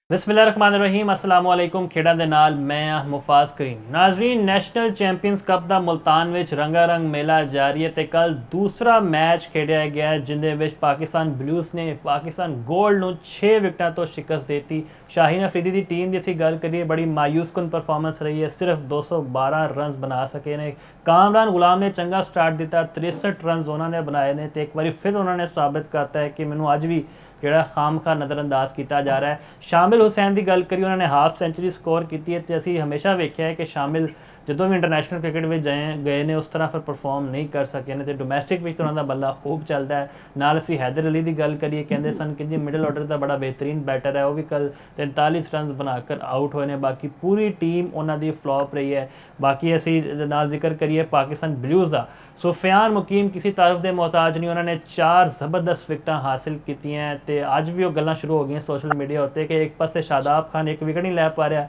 बिस्मिल्लाहिर्रहमानिर्रहीम अस्सलाम वालेकुम खेड़ा दे नाल मैं मुफाज करीम नाजरीन नैशनल चैंपियंस कप ਦਾ ਮੁਲਤਾਨ ਵਿੱਚ ਰੰਗਾਰੰਗ ਮੇਲਾ ਜਾਰੀ ਹੈ ਤੇ ਕੱਲ ਦੂਸਰਾ ਮੈਚ ਖੇਡਿਆ ਗਿਆ ਜਿੰਦੇ ਵਿੱਚ ਪਾਕਿਸਤਾਨ ਬਲੂਜ਼ ਨੇ ਪਾਕਿਸਤਾਨ ਗੋਲਡ ਨੂੰ 6 ਵਿਕਟਾਂ ਤੋਂ ਸ਼ਿਕਸਤ ਦਿੱਤੀ। ਸ਼ਾਹੀਨ ਅਫਰੀਦੀ ਦੀ ਟੀਮ ਦੀ ਅਸੀਂ ਗੱਲ ਕਰੀਏ ਬੜੀ ਮਾਯੂਸਕੁਨ ਪਰਫਾਰਮੈਂਸ ਰਹੀ ਹੈ, ਸਿਰਫ 212 ਰਨਸ ਬਣਾ ਸਕੇ ਨੇ। ਕਾਮਰਾਨ ਗੁਲਾਮ ਨੇ ਚੰਗਾ ਸਟਾਰਟ ਦਿੱਤਾ, 63 ਰਨਸ ਉਹਨਾਂ ਨੇ ਬਣਾਏ ਨੇ ਤੇ ਇੱਕ ਵਾਰੀ ਫਿਰ ਉਹਨਾਂ ਨੇ ਸਾਬਿਤ ਕਰਤਾ ਹੈ ਕਿ ਮੈਨੂੰ ਅੱਜ ਵੀ ਜਿਹੜਾ ਖਾਮਖਾ ਨਜ਼ਰਅੰਦਾਜ਼ ਕੀਤਾ ਜਾ ਰਿਹਾ ਹੈ। ਸ਼ਾਮਿਲ ਹੁਸੈਨ ਦੀ ਗੱਲ ਕਰੀਏ, ਉਹਨਾਂ ਨੇ ਹਾਫ ਸੈਂਚੁਰੀ ਸਕੋਰ ਕੀਤੀ ਹੈ ਤੇ ਅਸੀਂ ਹਮੇਸ਼ਾ ਵੇਖਿਆ ਹੈ ਕਿ ਸ਼ਾਮਿਲ ਜਦੋਂ ਵੀ ਇੰਟਰਨੈਸ਼ਨਲ ਕ੍ਰਿਕਟ ਵਿੱਚ ਗਏ ਨੇ ਉਸ ਤਰ੍ਹਾਂ ਫਿਰ ਪਰਫਾਰਮ ਨਹੀਂ ਕਰ ਸਕੇ ਨੇ ਤੇ ਡੋਮੈਸਟਿਕ ਵਿੱਚ ਉਹਨਾਂ ਦਾ ਬੱਲਾ ਖੂਬ ਚੱਲਦਾ ਹੈ। ਨਾਲ ਅਸੀਂ ਹੈਦਰ ਅਲੀ ਦੀ ਗੱਲ ਕਰੀਏ, ਕਹਿੰਦੇ ਸਨ ਕਿ ਜੀ ਮਿਡਲ ਆਰਡਰ ਦਾ ਬੜਾ ਬਿਹਤਰੀਨ ਬੈਟਰ ਹੈ, ਉਹ ਵੀ ਕੱਲ 43 ਰਨਸ ਬਣਾ ਕਰ ਆਊਟ ਹੋਏ ਨੇ। ਬਾਕੀ ਪੂਰੀ ਟੀਮ ਉਹਨਾਂ ਦੀ ਫਲॉप ਰਹੀ ਹੈ। ਬਾਕੀ ਅਸੀਂ ਨਾਲ ਜ਼ਿਕਰ ਕਰੀਏ ਪਾਕਿਸਤਾਨ ਬਲੂਜ਼ ਦਾ, ਸੁਫਿਆਨ ਮੁਕੀਮ ਕਿਸੇ ਤਾਰਫ ਦੇ ਮੁਹਤਾਜ ਨਹੀਂ, ਉਹਨਾਂ ਨੇ 4 ਜ਼ਬਰਦਸਤ ਵਿਕਟਾਂ ਹਾਸਿਲ ਕੀਤੀਆਂ ਤੇ ਅੱਜ ਵੀ ਉਹ ਗੱਲਾਂ ਸ਼ੁਰੂ ਹੋ ਗਈਆਂ ਸੋਸ਼ਲ ਮੀਡੀਆ ਉੱਤੇ ਕਿ ਇੱਕ ਪਾਸੇ ਸ਼ਾਦਾਬ ਖਾਨ ਇੱਕ ਵਿਕਟ ਨਹੀਂ ਲੈ ਪਾ ਰਿਹਾ,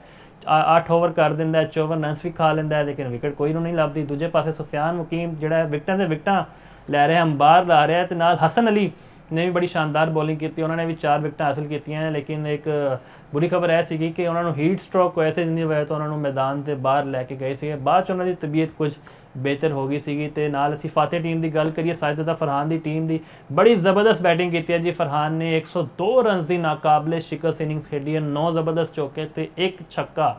8 ਓਵਰ ਕਰ ਦਿੰਦਾ, 54 ਰਨਸ ਵੀ ਖਾ ਲੈਂਦਾ ਲੇਕਿਨ ਵਿਕਟ ਕੋਈ ਨੂੰ ਨਹੀਂ ਲੱਭਦੀ। ਦੂਜੇ ਪਾਸੇ ਸੁਫਿਆਨ ਮੁਕੀਮ ਜਿਹੜਾ ਵਿਕਟਾਂ ਦੇ ਵਿਕਟਾਂ ਲੈ ਰਿਹਾ, ਅੰਬਾਰ ਲਾ ਰਿਹਾ ਤੇ ਨਾਲ ਹਸਨ ਅਲੀ ਨੇ ਵੀ ਬੜੀ ਸ਼ਾਨਦਾਰ ਬੋਲਿੰਗ ਕੀਤੀ, ਉਹਨਾਂ ਨੇ ਵੀ 4 ਵਿਕਟਾਂ ਹਾਸਿਲ ਕੀਤੀਆਂ। ਲੇਕਿਨ ਇੱਕ ਬੁਰੀ ਖਬਰ ਇਹ ਸੀਗੀ ਕਿ ਉਹਨਾਂ ਨੂੰ ਹੀਟ ਸਟ੍ਰੋਕ ਹੋਇਆ ਸੀ, ਜਿੰਨੀ ਵਜ੍ਹਾ ਤੋਂ ਉਹਨਾਂ ਨੂੰ ਮੈਦਾਨ ਦੇ ਬਾਹਰ ਲੈ ਕੇ ਗਏ ਸੀਗੇ। ਬਾਅਦ 'ਚ ਉਹਨਾਂ ਦੀ ਤਬੀਅਤ ਕੁਝ ਬਿਹਤਰ ਹੋ ਗਈ ਸੀਗੀ। ਤੇ ਨਾਲ ਅਸੀਂ ਫਾਤਿਹ ਟੀਮ ਦੀ ਗੱਲ ਕਰੀਏ, ਸਾਜਿਦਾ ਫਰਹਾਨ ਦੀ ਟੀਮ ਦੀ ਬੜੀ ਜ਼ਬਰਦਸਤ ਬੈਟਿੰਗ ਕੀਤੀ ਹੈ ਜੀ। ਫਰਹਾਨ ਨੇ 102 ਰਨਸ ਦੀ ਨਾਕਾਬਲੇ ਸ਼ਿਕਸਤ ਇਨਿੰਗਸ ਖੇਡੀ ਹੈ, 9 ਜ਼ਬਰਦਸਤ ਚੌਕੇ ਤੇ 1 ਛੱਕਾ।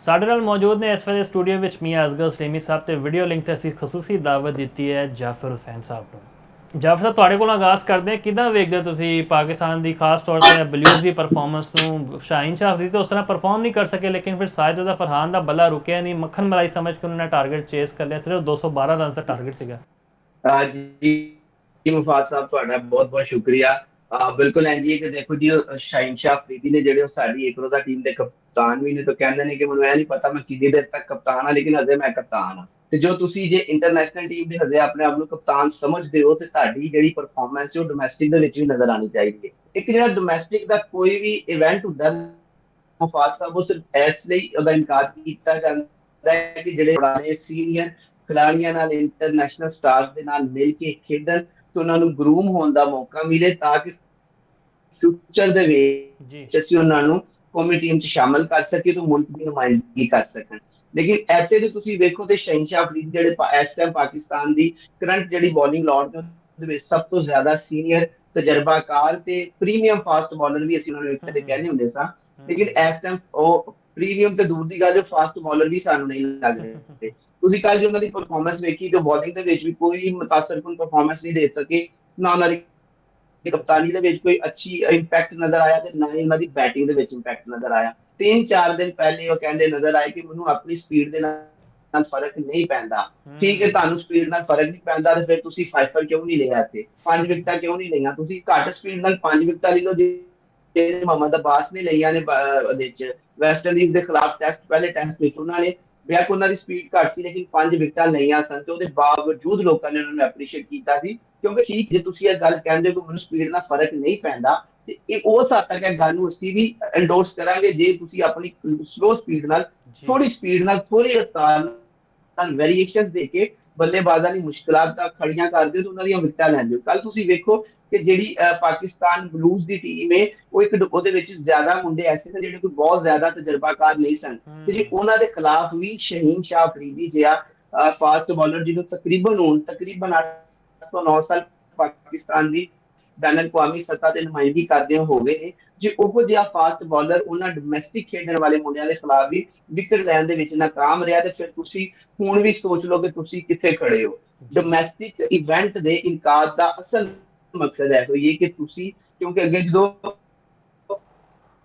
ਸਾਡੇ ਨਾਲ ਮੌਜੂਦ ਨੇ ਇਸ ਵੇਲੇ ਸਟੂਡੀਓ ਵਿੱਚ ਮੀਆਂ ਅਸਗਰ ਸਲੇਮੀ ਸਾਹਿਬ ਤੇ ਵੀਡੀਓ ਲਿੰਕ ਤੇ ਅਸੀਂ ਖਸੂਸੀ ਦਾਵਤ ਦਿੱਤੀ ਹੈ ਜਾਫਰ ਹੁਸੈਨ ਸਾਹਿਬ ਨੂੰ। ਜਾਫਰ ਸਾਹਿਬ, ਤੁਹਾਡੇ ਕੋਲ ਆਗਾਜ਼ ਕਰਦੇ ਹਾਂ, ਕਿੱਦਾਂ ਵੇਖਦੇ ਹੋ ਤੁਸੀਂ ਪਾਕਿਸਤਾਨ ਦੀ ਖਾਸ ਤੌਰ 'ਤੇ ਬਲੂਜ਼ ਦੀ ਪਰਫਾਰਮੈਂਸ ਨੂੰ? ਸ਼ਾਹੀਨ ਸ਼ਾਹ ਅਫਰੀਦੀ ਤਾਂ ਉਸ ਤਰ੍ਹਾਂ ਪਰਫਾਰਮ ਨਹੀਂ ਕਰ ਸਕੇ ਲੇਕਿਨ ਫਿਰ ਸਾਜਿਦਾ ਫਰਹਾਨ ਦਾ ਬੱਲਾ ਰੁਕਿਆ ਨਹੀਂ, ਮੱਖਣ ਮਲਾਈ ਸਮਝ ਕੇ ਉਹਨਾਂ ਨੇ ਟਾਰਗੇਟ ਚੇਸ ਕਰ ਲਿਆ, ਸਿਰਫ 212 ਰਨਸ ਦਾ ਟਾਰਗੇਟ ਸੀਗਾ। ਜੀ ਮੁਫਾਦ ਸਾਹਿਬ, ਤੁਹਾਡਾ ਬਹੁਤ ਬਹੁਤ ਸ਼ੁਕਰੀਆ। ਬਿਲਕੁਲ ਇੰਜ ਹੀ ਹੈ ਕਿ ਦੇਖੋ ਜੀ, ਸ਼ਾਹੀਨ ਸ਼ਾਹ ਅਫਰੀਦੀ ਨੇ ਜਿਹੜੇ ਉਹ ਸਾਡੀ ਇੱਕ ਰੋਜ਼ਾ ਟੀਮ ਦੇ ਕਪਤਾਨ ਵੀ ਨੇ, ਤਾਂ ਕਹਿੰਦੇ ਨੇ ਕਿ ਮੈਨੂੰ ਇਹ ਨਹੀਂ ਪਤਾ ਮੈਂ ਕਿੰਨੀ ਦੇਰ ਤੱਕ ਕਪਤਾਨ ਹਾਂ, ਲੇਕਿਨ ਹਜੇ ਮੈਂ ਕਪਤਾਨ ਹਾਂ। ਤੇ ਜੋ ਤੁਸੀਂ ਜੇ ਇੰਟਰਨੈਸ਼ਨਲ ਟੀਮ ਦੇ ਹਜੇ ਆਪਣੇ ਆਪ ਨੂੰ ਕਪਤਾਨ ਸਮਝਦੇ ਹੋ ਤੇ ਤੁਹਾਡੀ ਜਿਹੜੀ ਪਰਫਾਰਮੈਂਸ ਹੈ ਉਹ ਡੋਮੈਸਟਿਕ ਦੇ ਵਿੱਚ ਵੀ ਨਜ਼ਰ ਆਣੀ ਚਾਹੀਦੀ ਹੈ। ਇੱਕ ਜਿਹੜਾ ਡੋਮੈਸਟਿਕ ਦਾ ਕੋਈ ਵੀ ਇਵੈਂਟ ਹੁੰਦਾ ਮੁਫਾਦ ਸਾਹਿਬ, ਉਹ ਸਿਰਫ ਇਸ ਲਈ ਉਹਦਾ ਇਨਕਾਰ ਕੀਤਾ ਜਾਂਦਾ ਹੈ ਕਿ ਜਿਹੜੇ ਪੁਰਾਣੇ ਸੀਨੀਅਰ ਖਿਡਾਰੀਆਂ ਨਾਲ ਇੰਟਰਨੈਸ਼ਨਲ ਸਟਾਰਸ ਦੇ ਨਾਲ ਮਿਲ ਕੇ ਖੇਡਣ ਤੇ ਉਹਨਾਂ ਨੂੰ ਗਰੂਮ ਹੋਣ ਦਾ ਮੌਕਾ ਮਿਲੇ ਤਾਂ ਕਿ ਫਿਊਚਰ ਦੇ ਜੀ ਵਿੱਚ ਅਸੀਂ ਉਹਨਾਂ ਨੂੰ ਕੌਮੀ ਟੀਮ 'ਚ ਸ਼ਾਮਲ ਕਰ ਸਕੀਏ ਤੇ ਮੁਲਕ ਦੀ ਨੁਮਾਇੰਦਗੀ ਕਰ ਸਕਣ। ਲੇਕਿਨ ਇੱਥੇ ਜੇ ਤੁਸੀਂ ਵੇਖੋ ਤੇ ਸ਼ਹਿਨਸ਼ਾਹ ਅਫਰੀਦੀ ਜਿਹੜੇ ਇਸ ਟਾਈਮ ਪਾਕਿਸਤਾਨ ਦੀ ਕਰੰਟ ਜਿਹੜੀ ਬੋਲਿੰਗ ਲਾਟ ਦੇ ਵਿੱਚ ਸਭ ਤੋਂ ਜ਼ਿਆਦਾ ਸੀਨੀਅਰ ਤਜਰਬਾਕਾਰ ਤੇ ਪ੍ਰੀਮੀਅਮ ਫਾਸਟ ਬੋਲਰ ਵੀ ਅਸੀਂ ਉਹਨਾਂ ਨੂੰ ਇੱਕ ਤੇ ਕਹਿੰਦੇ ਹੁੰਦੇ ਸਾਂ, ਲੇਕਿਨ ਇਸ ਟਾਈਮ ਉਹ ਪ੍ਰੀਮੀਅਮ ਤੇ ਦੂਰ ਦੀ ਗੱਲ, ਜੋ ਫਾਸਟ ਬੋਲਰ ਵੀ ਸਾਨੂੰ ਨਹੀਂ ਲੱਗ ਰਹੇ। ਤੁਸੀਂ ਕੱਲ ਜੇ ਉਹਨਾਂ ਦੀ ਪਰਫਾਰਮੈਂਸ ਵੇਖੀ ਤੇ ਬੋਲਿੰਗ ਦੇ ਵਿੱਚ ਵੀ ਕੋਈ ਮੁਤਾਸਰਕੁਨ ਪਰਫਾਰਮੈਂਸ ਨਹੀਂ ਦੇ ਸਕੇ, ਨਾ ਉਹਨਾਂ ਦੀ ਕਪਤਾਨੀ ਦੇ ਵਿੱਚ ਕੋਈ ਅੱਛੀ ਇੰਪੈਕਟ ਨਜ਼ਰ ਆਇਆ ਤੇ ਨਾ ਹੀ ਉਹਨਾਂ ਦੀ ਬੈਟਿੰਗ ਦੇ ਵਿੱਚ ਇੰਪੈਕਟ ਨਜ਼ਰ ਆਇਆ। 3-4 ਦਿਨ ਪਹਿਲੇ ਉਹ ਕਹਿੰਦੇ ਨਜ਼ਰ ਆਏ ਕਿ ਮੈਨੂੰ ਆਪਣੀ ਸਪੀਡ ਦੇ ਨਾਲ ਫਰਕ ਨਹੀਂ ਪੈਂਦਾ। ਠੀਕ ਹੈ, ਤੁਹਾਨੂੰ ਸਪੀਡ ਨਾਲ ਫਰਕ ਨਹੀਂ ਪੈਂਦਾ ਤੇ ਫਿਰ ਤੁਸੀਂ 5 ਕਿਉਂ ਨਹੀਂ ਲਿਆ, ਤੇ 5 ਵਿਕਟਾਂ ਕਿਉਂ ਨਹੀਂ ਲਈਆਂ? ਤੁਸੀਂ ਘੱਟ ਸਪੀਡ ਨਾਲ 5 ਵਿਕਟਾਂ ਲੈ ਲਓ ਜੇ ਮੁਹੰਮਦ ਅਬਾਸ ਨੇ ਲਈਆਂ ਨੇ ਉਹਦੇ ਚ ਵੈਸਟ ਇੰਡੀਜ਼ ਦੇ ਖਿਲਾਫ ਟੈਸਟ, ਪਹਿਲੇ ਟੈਸਟ ਵਿੱਚ ਉਹਨਾਂ ਨੇ ਬੇਸ਼ੱਕ ਉਹਨਾਂ ਦੀ ਸਪੀਡ ਘੱਟ ਸੀ ਲੇਕਿਨ 5 ਵਿਕਟਾਂ ਲਈਆਂ ਸਨ ਤੇ ਉਹਦੇ ਬਾਵਜੂਦ ਲੋਕਾਂ ਨੇ ਉਹਨਾਂ ਨੂੰ ਐਪਰੀਸ਼ੀਏਟ ਕੀਤਾ ਸੀ। ਕਿਉਂਕਿ ਠੀਕ ਜੇ ਤੁਸੀਂ ਇਹ ਗੱਲ ਕਹਿੰਦੇ ਹੋ ਕਿ ਮੈਨੂੰ ਸਪੀਡ ਨਾਲ ਫਰਕ ਨਹੀਂ ਪੈਂਦਾ ਤੇ ਇਹ ਉਸ ਹੱਦ ਤੱਕ ਇਹ ਗੱਲ ਨੂੰ ਅਸੀਂ ਵੀ ਐਂਡੋਰਸ ਕਰਾਂਗੇ ਜੇ ਤੁਸੀਂ ਆਪਣੀ ਸਲੋ ਸਪੀਡ ਨਾਲ, ਥੋੜੀ ਸਪੀਡ ਨਾਲ, ਥੋੜੀ ਰਫ਼ਤਾਰ ਨਾਲ ਵੇਰੀਏਸ਼ਨਸ ਦੇ ਕੇ ਬੱਲੇਬਾਜ਼ਾਂ ਦੀ ਮੁਸ਼ਕਲਾਂ ਤਾਂ ਖੜੀਆਂ ਕਰਦੇ ਹੋ ਤੇ ਉਹਨਾਂ ਦੀਆਂ ਵਿਕਟਾਂ ਲੈਂਦੇ ਹੋ। ਕੱਲ ਤੁਸੀਂ ਵੇਖੋ ਕਿ ਜਿਹੜੀ ਪਾਕਿਸਤਾਨ ਬਲੂਜ਼ ਦੀ ਟੀਮ ਹੈ ਉਹ ਇੱਕ ਉਹਦੇ ਵਿੱਚ ਜ਼ਿਆਦਾ ਮੁੰਡੇ ਐਸੇ ਸਨ ਜਿਹੜੇ ਕੋਈ ਬਹੁਤ ਜ਼ਿਆਦਾ ਤਜਰਬਾਕਾਰ ਨਹੀਂ ਸਨ ਤੇ ਜੇ ਉਹਨਾਂ ਦੇ ਖਿਲਾਫ ਵੀ ਸ਼ਹੀਨ ਸ਼ਾਹ ਅਫਰੀਦੀ ਜਿਹਾ ਫਾਸਟ ਬੋਲਰ ਜਿਹਨੂੰ ਤਕਰੀਬਨ 8 ਤੋਂ 9 ਸਾਲ ਪਾਕਿਸਤਾਨ ਦੀ ਬੈਨ ਅਲ-ਅਕਵਾਮੀ ਸਤ੍ਹਾ ਤੇ ਨੁਮਾਇੰਦਗੀ ਕਰਦੇ ਹੋ ਗਏ ਨੇ, ਜੇ ਉਹੋ ਜਿਹਾ ਫਾਸਟ ਬੋਲਰ ਉਹਨਾਂ ਡੋਮੈਸਟਿਕ ਖੇਡਣ ਵਾਲੇ ਮੁੰਡਿਆਂ ਦੇ ਖਿਲਾਫ ਵੀ ਵਿਕਟ ਲੈਣ ਦੇ ਵਿੱਚ ਨਾਕਾਮ ਰਿਹਾ ਤੇ ਫਿਰ ਤੁਸੀਂ ਹੁਣ ਵੀ ਸੋਚ ਲਓ ਕਿ ਤੁਸੀਂ ਕਿੱਥੇ ਖੜੇ ਹੋ। ਡੋਮੈਸਟਿਕ ਇਵੈਂਟ ਦੇ ਇਨਕਾਰ ਦਾ ਅਸਲ ਮਕਸਦ ਹੈ ਹੋਈ ਕਿ ਤੁਸੀਂ, ਕਿਉਂਕਿ ਅੱਗੇ ਜਦੋਂ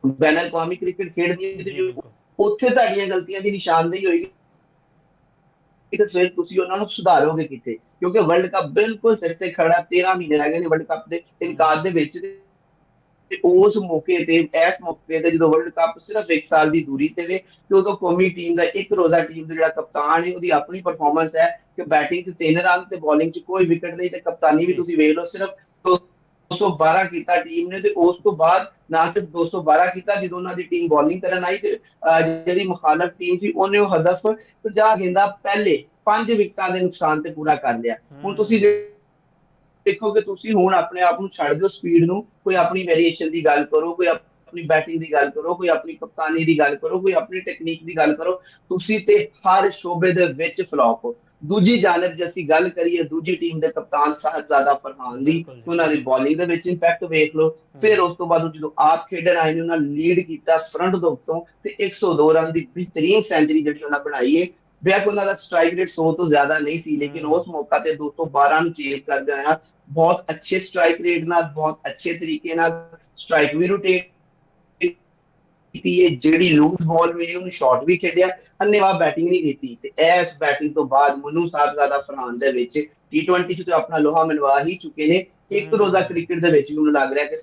ਬੈਨ ਅਲ-ਅਕਵਾਮੀ ਕ੍ਰਿਕਟ ਖੇਡਦੀ ਹੈ ਉੱਥੇ ਤੁਹਾਡੀਆਂ ਗਲਤੀਆਂ ਦੀ ਨਿਸ਼ਾਨਦੇਹੀ ਹੋਏਗੀ ਤੇ ਫਿਰ ਤੁਸੀਂ ਉਹਨਾਂ ਨੂੰ ਸੁਧਾਰੋਗੇ ਕਿੱਥੇ? ਕਿਉਂਕਿ ਵਰਲਡ ਕੱਪ ਬਿਲਕੁਲ ਸਿਰ ਤੇ ਖੜਾ, 13 ਮਹੀਨੇ ਰਹਿ ਗਏ ਨੇ ਵਰਲਡ ਕੱਪ ਦੇ ਇਨਕਾਰ ਦੇ ਵਿੱਚ ਤੇ ਉਸ ਮੌਕੇ ਤੇ, ਇਸ ਮੌਕੇ ਤੇ ਜਦੋਂ ਵਰਲਡ ਕੱਪ ਸਿਰਫ 1 ਸਾਲ ਦੀ ਦੂਰੀ ਤੇ ਵੇ ਤੇ ਉਦੋਂ ਕੌਮੀ ਟੀਮ ਦਾ ਇੱਕ ਰੋਜ਼ਾ ਟੀਮ ਦਾ ਜਿਹੜਾ ਕਪਤਾਨ ਹੈ ਉਹਦੀ ਆਪਣੀ ਪਰਫਾਰਮੈਂਸ ਹੈ ਕਿ ਬੈਟਿੰਗ 'ਚ 3 ਰਨ ਤੇ ਬੋਲਿੰਗ 'ਚ ਕੋਈ ਵਿਕਟ ਨਹੀਂ ਤੇ ਕਪਤਾਨੀ ਵੀ ਤੁਸੀਂ ਵੇਖ ਲਓ ਸਿਰਫ 212 ਕੀਤਾ ਟੀਮ ਨੇ ਤੇ ਉਸ ਤੋਂ ਬਾਅਦ ਨਾ ਸਿਰਫ 212 ਕੀਤਾ, ਜਦੋਂ ਉਹਨਾਂ ਦੀ ਟੀਮ ਬੋਲਿੰਗ ਕਰਨ ਆਈ ਤੇ ਜਿਹੜੀ ਮੁਖਾਲਫ ਟੀਮ ਸੀ ਉਹਨੇ ਉਹ ਹਦਫ 50 ਗੇਂਦਾਂ ਪਹਿਲੇ 5 ਵਿਕਟਾਂ ਦੇ ਨੁਕਸਾਨ ਤੇ ਪੂਰਾ ਕਰ ਲਿਆ। ਹੁਣ ਤੁਸੀਂ ਦੇਖੋ ਕਿ ਤੁਸੀਂ ਹੁਣ ਆਪਣੇ ਆਪ ਨੂੰ ਛੱਡ ਦਿਓ ਸਪੀਡ ਨੂੰ, ਕੋਈ ਆਪਣੀ ਵੇਰੀਏਸ਼ਨ ਦੀ ਗੱਲ ਕਰੋ, ਕੋਈ ਆਪਣੀ ਬੈਟਿੰਗ ਦੀ ਗੱਲ ਕਰੋ, ਕੋਈ ਆਪਣੀ ਕਪਤਾਨੀ ਦੀ ਗੱਲ ਕਰੋ, ਕੋਈ ਆਪਣੀ ਟੈਕਨੀਕ ਦੀ ਗੱਲ ਕਰੋ, ਤੁਸੀਂ ਤੇ ਹਰ ਸ਼ੋਬੇ ਦੇ ਵਿੱਚ ਫਲॉप ਹੋ। ਦੂਜੀ ਜਾਨਬ ਜੇ ਅਸੀਂ ਗੱਲ ਕਰੀਏ ਦੂਜੀ ਟੀਮ ਦੇ ਕਪਤਾਨ ਸਾਹਿਬਜ਼ਾਦਾ ਫਰਹਾਨ ਦੀ, ਬਿਲਕੁਲ ਜੀ, ਉਹਨਾਂ ਦੀ ਜੀ। ਬੋਲਿੰਗ ਦੇ ਵਿੱਚ ਇੰਪੈਕਟ ਵੇਖ ਲਓ। ਫਿਰ ਉਸ ਤੋਂ ਬਾਅਦ ਜਦੋਂ ਆਪ ਖੇਡਣ ਆਏ ਨੇ ਉਹਨਾਂ ਲੀਡ ਕੀਤਾ ਫਰੰਟ ਤੋਂ ਉੱਤੋਂ ਤੇ 102 ਰਨ ਦੀ ਬਿਹਤਰੀਨ ਸੈਂਚਰੀ ਜਿਹੜੀ ਉਹਨਾਂ ਬਣਾਈ ਹੈ। ਬੇਸ਼ੱਕ ਉਹਨਾਂ ਦਾ ਸਟ੍ਰਾਈਕ ਰੇਟ 100 ਤੋਂ ਜ਼ਿਆਦਾ ਨਹੀਂ ਸੀ, ਲੇਕਿਨ ਉਸ ਮੌਕਾ ਤੇ 212 ਨੂੰ ਚੇਸ ਕਰਦੇ ਆਇਆ ਬਹੁਤ ਅੱਛੇ ਸਟ੍ਰਾਈਕ ਰੇਟ ਨਾਲ, ਬਹੁਤ ਅੱਛੇ ਤਰੀਕੇ ਨਾਲ ਸਟ੍ਰਾਈਕ ਵੀ ਰੋਟੇਟ ਕੀਤੀ ਹੈ, ਜਿਹੜੀ ਲੂਜ਼ ਬਾਲ ਮਿਲੀ ਉਹਨੂੰ ਸ਼ਾਟ ਵੀ ਖੇਡਿਆ, ਅੰਨੇਵਾਹ ਬੈਟਿੰਗ ਨਹੀਂ ਕੀਤੀ। ਤੇ ਇਸ ਬੈਟਿੰਗ ਤੋਂ ਬਾਅਦ ਮਨੂ ਸਾਹਿਬਜ਼ਾਦਾ ਫਰਹਾਨ ਦੇ ਵਿੱਚ T20 ਚ ਤੇ ਆਪਣਾ ਲੋਹਾ ਮਨਵਾ ਹੀ ਚੁੱਕੇ ਨੇ। ਇੱਕ ਰੋਜ਼ਾ ਕ੍ਰਿਕਟ ਦੇ ਵਿੱਚ ਮੈਨੂੰ ਲੱਗ ਰਿਹਾ ਕਿ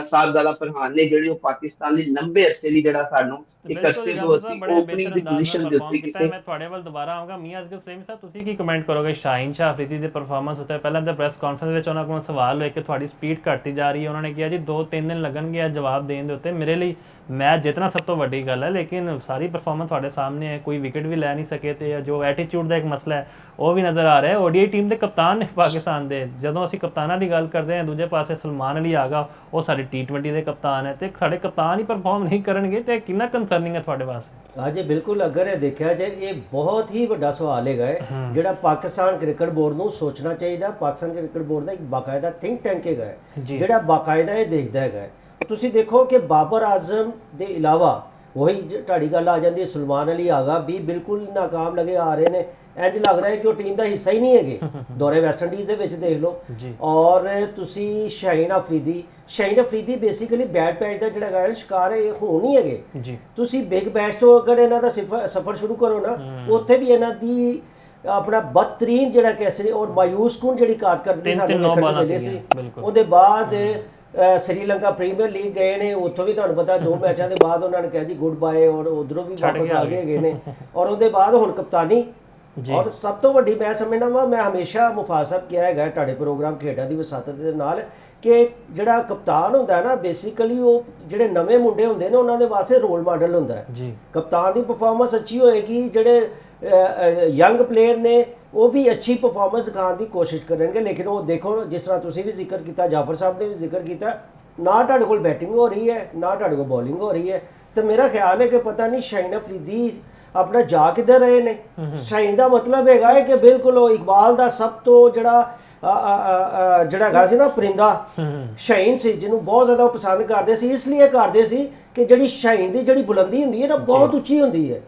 ਸਾਹਿਬਜ਼ਾਦਾ ਫਰਹਾਨ ਨੇ ਜਿਹੜੀ ਉਹ ਪਾਕਿਸਤਾਨ ਦੀ ਲੰਬੇ ਅਰਸੇ ਲਈ ਜਿਹੜਾ ਸਾਨੂੰ ਇੱਕ ਬਿਲਕੁਲ ਅਰਸੇ ਤੋਂ ਜਾਫਰ ਸਾਹਿਬ ਅਸੀਂ ਬੜੇ ਓਪਨਿੰਗ ਬਿਹਤਰ ਦੀ ਅੰਦਾਜ਼ ਨਾਲ ਪੋਜੀਸ਼ਨ ਦੇ ਪਰਫਾਰਮ ਉੱਤੇ ਕੀਤਾ ਹੈ। ਕਿਸੇ ਮੈਂ ਤੁਹਾਡੇ ਵੱਲ ਦੁਬਾਰਾ ਆਉਂਗਾ। ਮੀਆਂ ਅਸਗਰ ਸਲੀਮ ਸਾਹਿਬ, ਤੁਸੀਂ ਕੀ ਕਮੈਂਟ ਕਰੋਗੇ ਸ਼ਾਹੀਨ ਸ਼ਾਹ ਅਫਰੀਦੀ ਦੇ ਪਰਫਾਰਮੈਂਸ ਉੱਤੇ? ਪਹਿਲਾਂ ਤਾਂ ਪ੍ਰੈਸ ਕਾਨਫਰੰਸ ਵਿੱਚ ਉਹਨਾਂ ਕੋਲ ਸਵਾਲ ਹੋਏ ਕਿ ਤੁਹਾਡੀ ਸਪੀਡ ਘਟਦੀ ਜਾ ਰਹੀ ਹੈ। ਉਹਨਾਂ ਨੇ ਕਿਹਾ ਜੀ 2-3 ਦਿਨ ਲੱਗਣਗੇ ਇਹ ਜਵਾਬ ਦੇਣ ਦੇ ਉੱਤੇ। ਮੇਰੇ ਲਈ ਮੈਚ ਜਿੱਤਣਾ ਸਭ ਤੋਂ ਵੱਡੀ ਗੱਲ ਹੈ, ਲੇਕਿਨ ਸਾਰੀ ਪਰਫਾਰਮੈਂਸ ਤੁਹਾਡੇ ਸਾਹਮਣੇ ਹੈ, ਕੋਈ ਵਿਕਟ ਵੀ ਲੈ ਨਹੀਂ ਸਕੇ ਤੇ ਜੋ ਐਟੀਟਿਊਡ ਦਾ ਇੱਕ ਮਸਲਾ ਹੈ ਉਹ ਵੀ ਨਜ਼ਰ ਆ ਰਿਹਾ ਹੈ। ODI ਟੀਮ ਦੇ ਕਪਤਾਨ ਨੇ ਪਾਕਿਸਤਾਨ ਦੇ। ਜਦੋਂ ਅਸੀਂ ਕਪਤਾਨਾਂ ਦੀ ਗੱਲ ਕਰਦੇ ਹਾਂ, ਦੂਜੇ ਪਾਸੇ ਸਲਮਾਨ ਅਲੀ ਆਗਾ, ਉਹ ਸਾਡੇ T20 ਦੇ ਕਪਤਾਨ ਹੈ ਤੇ ਸਾਡੇ ਕਪਤਾਨ ਹੀ ਪਰਫਾਰਮ ਨਹੀਂ ਕਰਨਗੇ ਤੇ ਕਿੰਨਾ ਕੰਸਰਨਿੰਗ ਹੈ ਤੁਹਾਡੇ ਵਾਸਤੇ? ਹਾਂਜੀ ਬਿਲਕੁਲ, ਅਗਰ ਇਹ ਦੇਖਿਆ ਜਾਏ ਇਹ ਬਹੁਤ ਹੀ ਵੱਡਾ ਸਵਾਲ ਹੈਗਾ ਹੈ ਜਿਹੜਾ ਪਾਕਿਸਤਾਨ ਕ੍ਰਿਕਟ ਬੋਰਡ ਨੂੰ ਸੋਚਣਾ ਚਾਹੀਦਾ। ਪਾਕਿਸਤਾਨ ਕ੍ਰਿਕਟ ਬੋਰਡ ਦਾ ਇੱਕ ਬਾਕਾਇਦਾ ਥਿੰਕ ਟੈਂਕ ਹੈਗਾ ਜਿਹੜਾ ਬਾਕਾਇਦਾ ਇਹ ਦੇਖਦਾ ਹੈਗਾ। ਤੁਸੀਂ ਦੇਖੋ ਕਿ ਬਾਬਰ ਆਜ਼ਮ ਦੇ ਇਲਾਵਾ ਉਹੀ ਤੁਹਾਡੀ ਗੱਲ ਆ ਜਾਂਦੀ ਹੈ, ਸਲਮਾਨ ਅਲੀ ਆਗਾ ਵੀ ਬਿਲਕੁਲ ਨਾਕਾਮ ਲਗੇ ਆ ਰਹੇ ਨੇ। ਇੰਜ ਲੱਗ ਰਿਹਾ ਹੈ ਕਿ ਉਹ ਟੀਮ ਦਾ ਹਿੱਸਾ ਹੀ ਨਹੀਂ ਹੈਗੇ। ਦੌਰੇ ਵੈਸਟ ਇੰਡੀਜ਼ ਦੇ ਵਿੱਚ ਦੇਖ ਲਓ। ਔਰ ਤੁਸੀਂ Shaheen Afridi basically bat patch ਦਾ ਜਿਹੜਾ ਹੈਗਾ ਸ਼ਿਕਾਰ ਹੈ, ਇਹ ਹੋ ਨਹੀਂ ਹੈਗੇ। ਤੁਸੀਂ ਬਿਗ ਬੈਸ਼ ਤੋਂ ਅਗਰ ਇਹਨਾਂ ਦਾ ਸਫ਼ਰ ਸ਼ੁਰੂ ਕਰੋ ਨਾ, ਉੱਥੇ ਵੀ ਇਹਨਾਂ ਦੀ ਆਪਣਾ ਬਦਤਰੀਨ ਜਿਹੜਾ ਕੈਸੇ ਔਰ ਮਾਯੂਸ ਕੁਨ ਜਿਹੜੀ ਕਾਰਕਰਦਗੀ ਸਾਨੂੰ ਦੇਖਣ ਨੂੰ ਮਿਲੀ ਸੀ। ਉਹਦੇ ਬਾਅਦ श्रीलंका प्रीमियर लीग गए ने, उत्थों भी तुहानूं पता 2 मैचों के बाद उन्होंने कहा जी गुड बाय और उधरों भी वापस आ गए ने। और उसके बाद हुण कप्तानी और सब तो वड्डी मैं समझना वा, मैं हमेशा मुफाज साहब किया है तुहाडे प्रोग्राम खेडां दी वसातत दे नाल कि जिहड़ा कप्तान हुंदा ना बेसिकली वो जिहड़े नवे मुंडे हुंदे ने उन्हां दे वास्ते रोल मॉडल हुंदा है। कप्तान दी परफॉर्मेंस अच्छी होएगी, जिहड़े यंग प्लेयर ने वो भी अच्छी परफॉर्मेंस दिखाने की कोशिश करेंगे। लेकिन वो देखो जिस तरह तुसीं भी जिक्र किया, जाफर साहब ने भी जिक्र किया, ना तुहाडे कोल बैटिंग हो रही है ना तुहाडे कोल बॉलिंग हो रही है। तो मेरा ख्याल है कि पता नहीं शाहीन अफरीदी अपना जा किधर रहे ने। शाहीन का मतलब हैगा है कि बिल्कुल वो इकबाल का सब तो ਜਿਹੜਾ ਸੀ ਨਾ परिंदा शाहीन सी, जिन्होंने बहुत ज़्यादा पसंद करते सी। इसलिए करते सी कि जिहड़ी शाहीन की जिहड़ी बुलंदी हुंदी है ना बहुत उच्ची हुंदी है,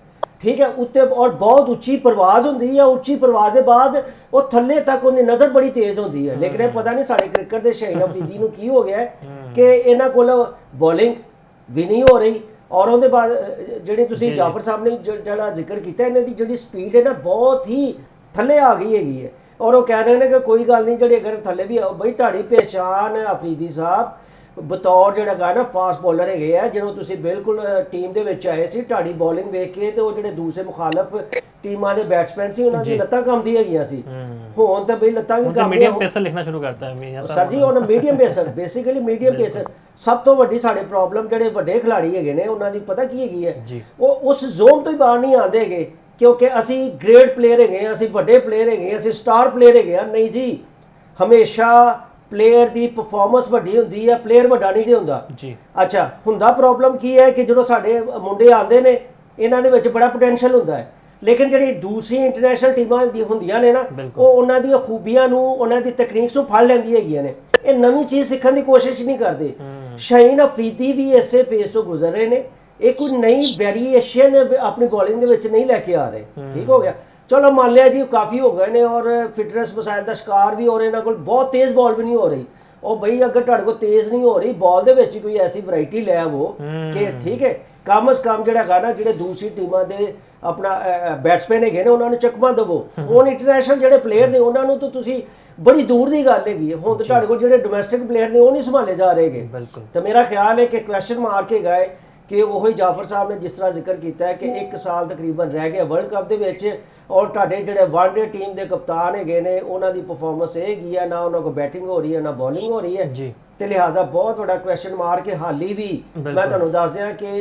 ठीक है उत्ते, और बहुत उच्ची परवाज होंगी है। उच्ची परवाज के बाद वो थल्ले तक उन्हें नज़र बड़ी तेज़ होती है। लेकिन ये पता नहीं साढ़े क्रिकेट के शाहीन अफरीदी नूं की हो गया है कि इन्हां कोल बॉलिंग भी नहीं हो रही। और उसके बाद जिहड़ी तुसीं जाफर साहब ने जिहड़ा जिक्र किया, इन्हां दी जिहड़ी स्पीड है ना बहुत ही थल्ले आ गई है। और वो कह रहे हैं कि कोई गल नहीं, जिहड़ी अगर थल्ले भी बई तुहाडी पहचान अफरीदी साहब बतौर ਜਿਹੜਾ ਨਾ ਫਾਸਟ ਬੋਲਰ ਹੈਗੇ ਆ, ਜਦੋਂ ਤੁਸੀਂ ਬਿਲਕੁਲ ਟੀਮ ਦੇ ਵਿੱਚ ਆਏ ਸੀ, ਤੁਹਾਡੀ ਬੋਲਿੰਗ ਵੇਖ ਕੇ ਤੇ ਉਹ ਜਿਹੜੇ ਦੂਸਰੇ ਮੁਖਾਲਫ ਟੀਮਾਂ ਦੇ ਬੈਟਸਮੈਨ ਸੀ ਉਹਨਾਂ ਦੀ ਲੱਤਾਂ ਕੰਬਦੀ ਹੈਗੀਆਂ ਸੀ। ਹੁਣ ਤਾਂ ਬਈ ਲੱਤਾਂ ਕੀ ਕੰਬਦੀਆਂ, ਮੀਡੀਅਮ ਪੇਸਰ ਲਿਖਣਾ ਸ਼ੁਰੂ ਕਰਤਾ ਹੈ ਸਰ ਜੀ। ਉਹਨਾਂ ਮੀਡੀਅਮ ਪੇਸਰ ਬੇਸਿਕਲੀ ਮੀਡੀਅਮ ਪੇਸਰ ਸਭ ਤੋਂ ਵੱਡੀ ਸਾਡੇ ਪ੍ਰੋਬਲਮ ਜਿਹੜੇ ਵੱਡੇ ਖਿਡਾਰੀ ਹੈਗੇ ਨੇ ਉਹਨਾਂ ਦੀ ਪਤਾ ਕੀ ਹੈਗੀ ਹੈ, ਉਹ ਉਸ ਜ਼ੋਨ ਤੋਂ ਹੀ ਬਾਹਰ ਨਹੀਂ ਆਉਂਦੇ ਹੈਗੇ ਕਿਉਂਕਿ ਅਸੀਂ ਗ੍ਰੇਟ ਪਲੇਅਰ ਹੈਗੇ ਆ, ਅਸੀਂ ਵੱਡੇ ਪਲੇਅਰ ਹੈਗੇ ਆ, ਅਸੀਂ ਸਟਾਰ ਪਲੇਅਰ ਹੈਗੇ ਆ। ਨਹੀਂ ਜੀ, ਹਮੇਸ਼ਾ प्लेयर की परफॉर्मेंस वड्डी हुंदी है, प्लेयर वड्डा नहीं जे हुंदा जी। अच्छा हुंदा प्रॉब्लम की है कि जो साडे मुंडे आंदे ने इन्हां दे विच बड़ा पोटेंशियल हुंदा है, लेकिन जिहड़ी दूसरी इंटरनेशनल टीमां दी हुंदियां ने ना वो उन्हां दी खूबियां नूं उन्हां दी तकनीक नूं फड़ लैंदी हैगियां ने। ये नवीं चीज़ सीखण दी कोशिश नहीं करदे। शाहीन अफरीदी भी इसे फेस तो गुजर रहे ने, एक कोई नई वेरिएशन अपनी बॉलिंग दे विच नहीं लैके आ रहे। ठीक हो गया, चलो मान लिया जी काफ़ी हो गए ने और फिटनेस मसाइल का शिकार भी हो रहे हैं, कोई बहुत तेज़ बॉल भी नहीं हो रही। और भाई अगर तुहाडे कोल तेज़ नहीं हो रही बॉल दे विच कोई ऐसी वैरायटी लै वो कि ठीक है कम अज़ कम जिहड़ा है ना जिहड़े दूसरी टीमां दे अपना बैट्समैन हैगे ने उन्होंने चकमा देवो। हुण इंटरनेशनल जिहड़े प्लेयर ने उन्होंने तो तुसीं बड़ी दूर की गल हैगी है। हुण तो तुहाडे कोल जिहड़े डोमैसटिक प्लेयर ने वो नहीं संभाले जा रहे। तो मेरा ख्याल है कि क्वेश्चन मार्क हैगा है कि वही जाफर साहब ने जिस तरह जिक्र किया है कि 1 साल तकरीबन रह गया वर्ल्ड कप दे विच और तुहाडे जिहड़े वनडे टीम के कप्तान हैगे ने उन्हां दी परफॉर्मेंस ये हैगी है, ना उन्हां कोल बैटिंग हो रही है ना बॉलिंग हो रही है जी। तो लिहाजा बहुत बड़ा क्वेश्चन मार्क है। हाली भी मैं तुहानूं दस दियां कि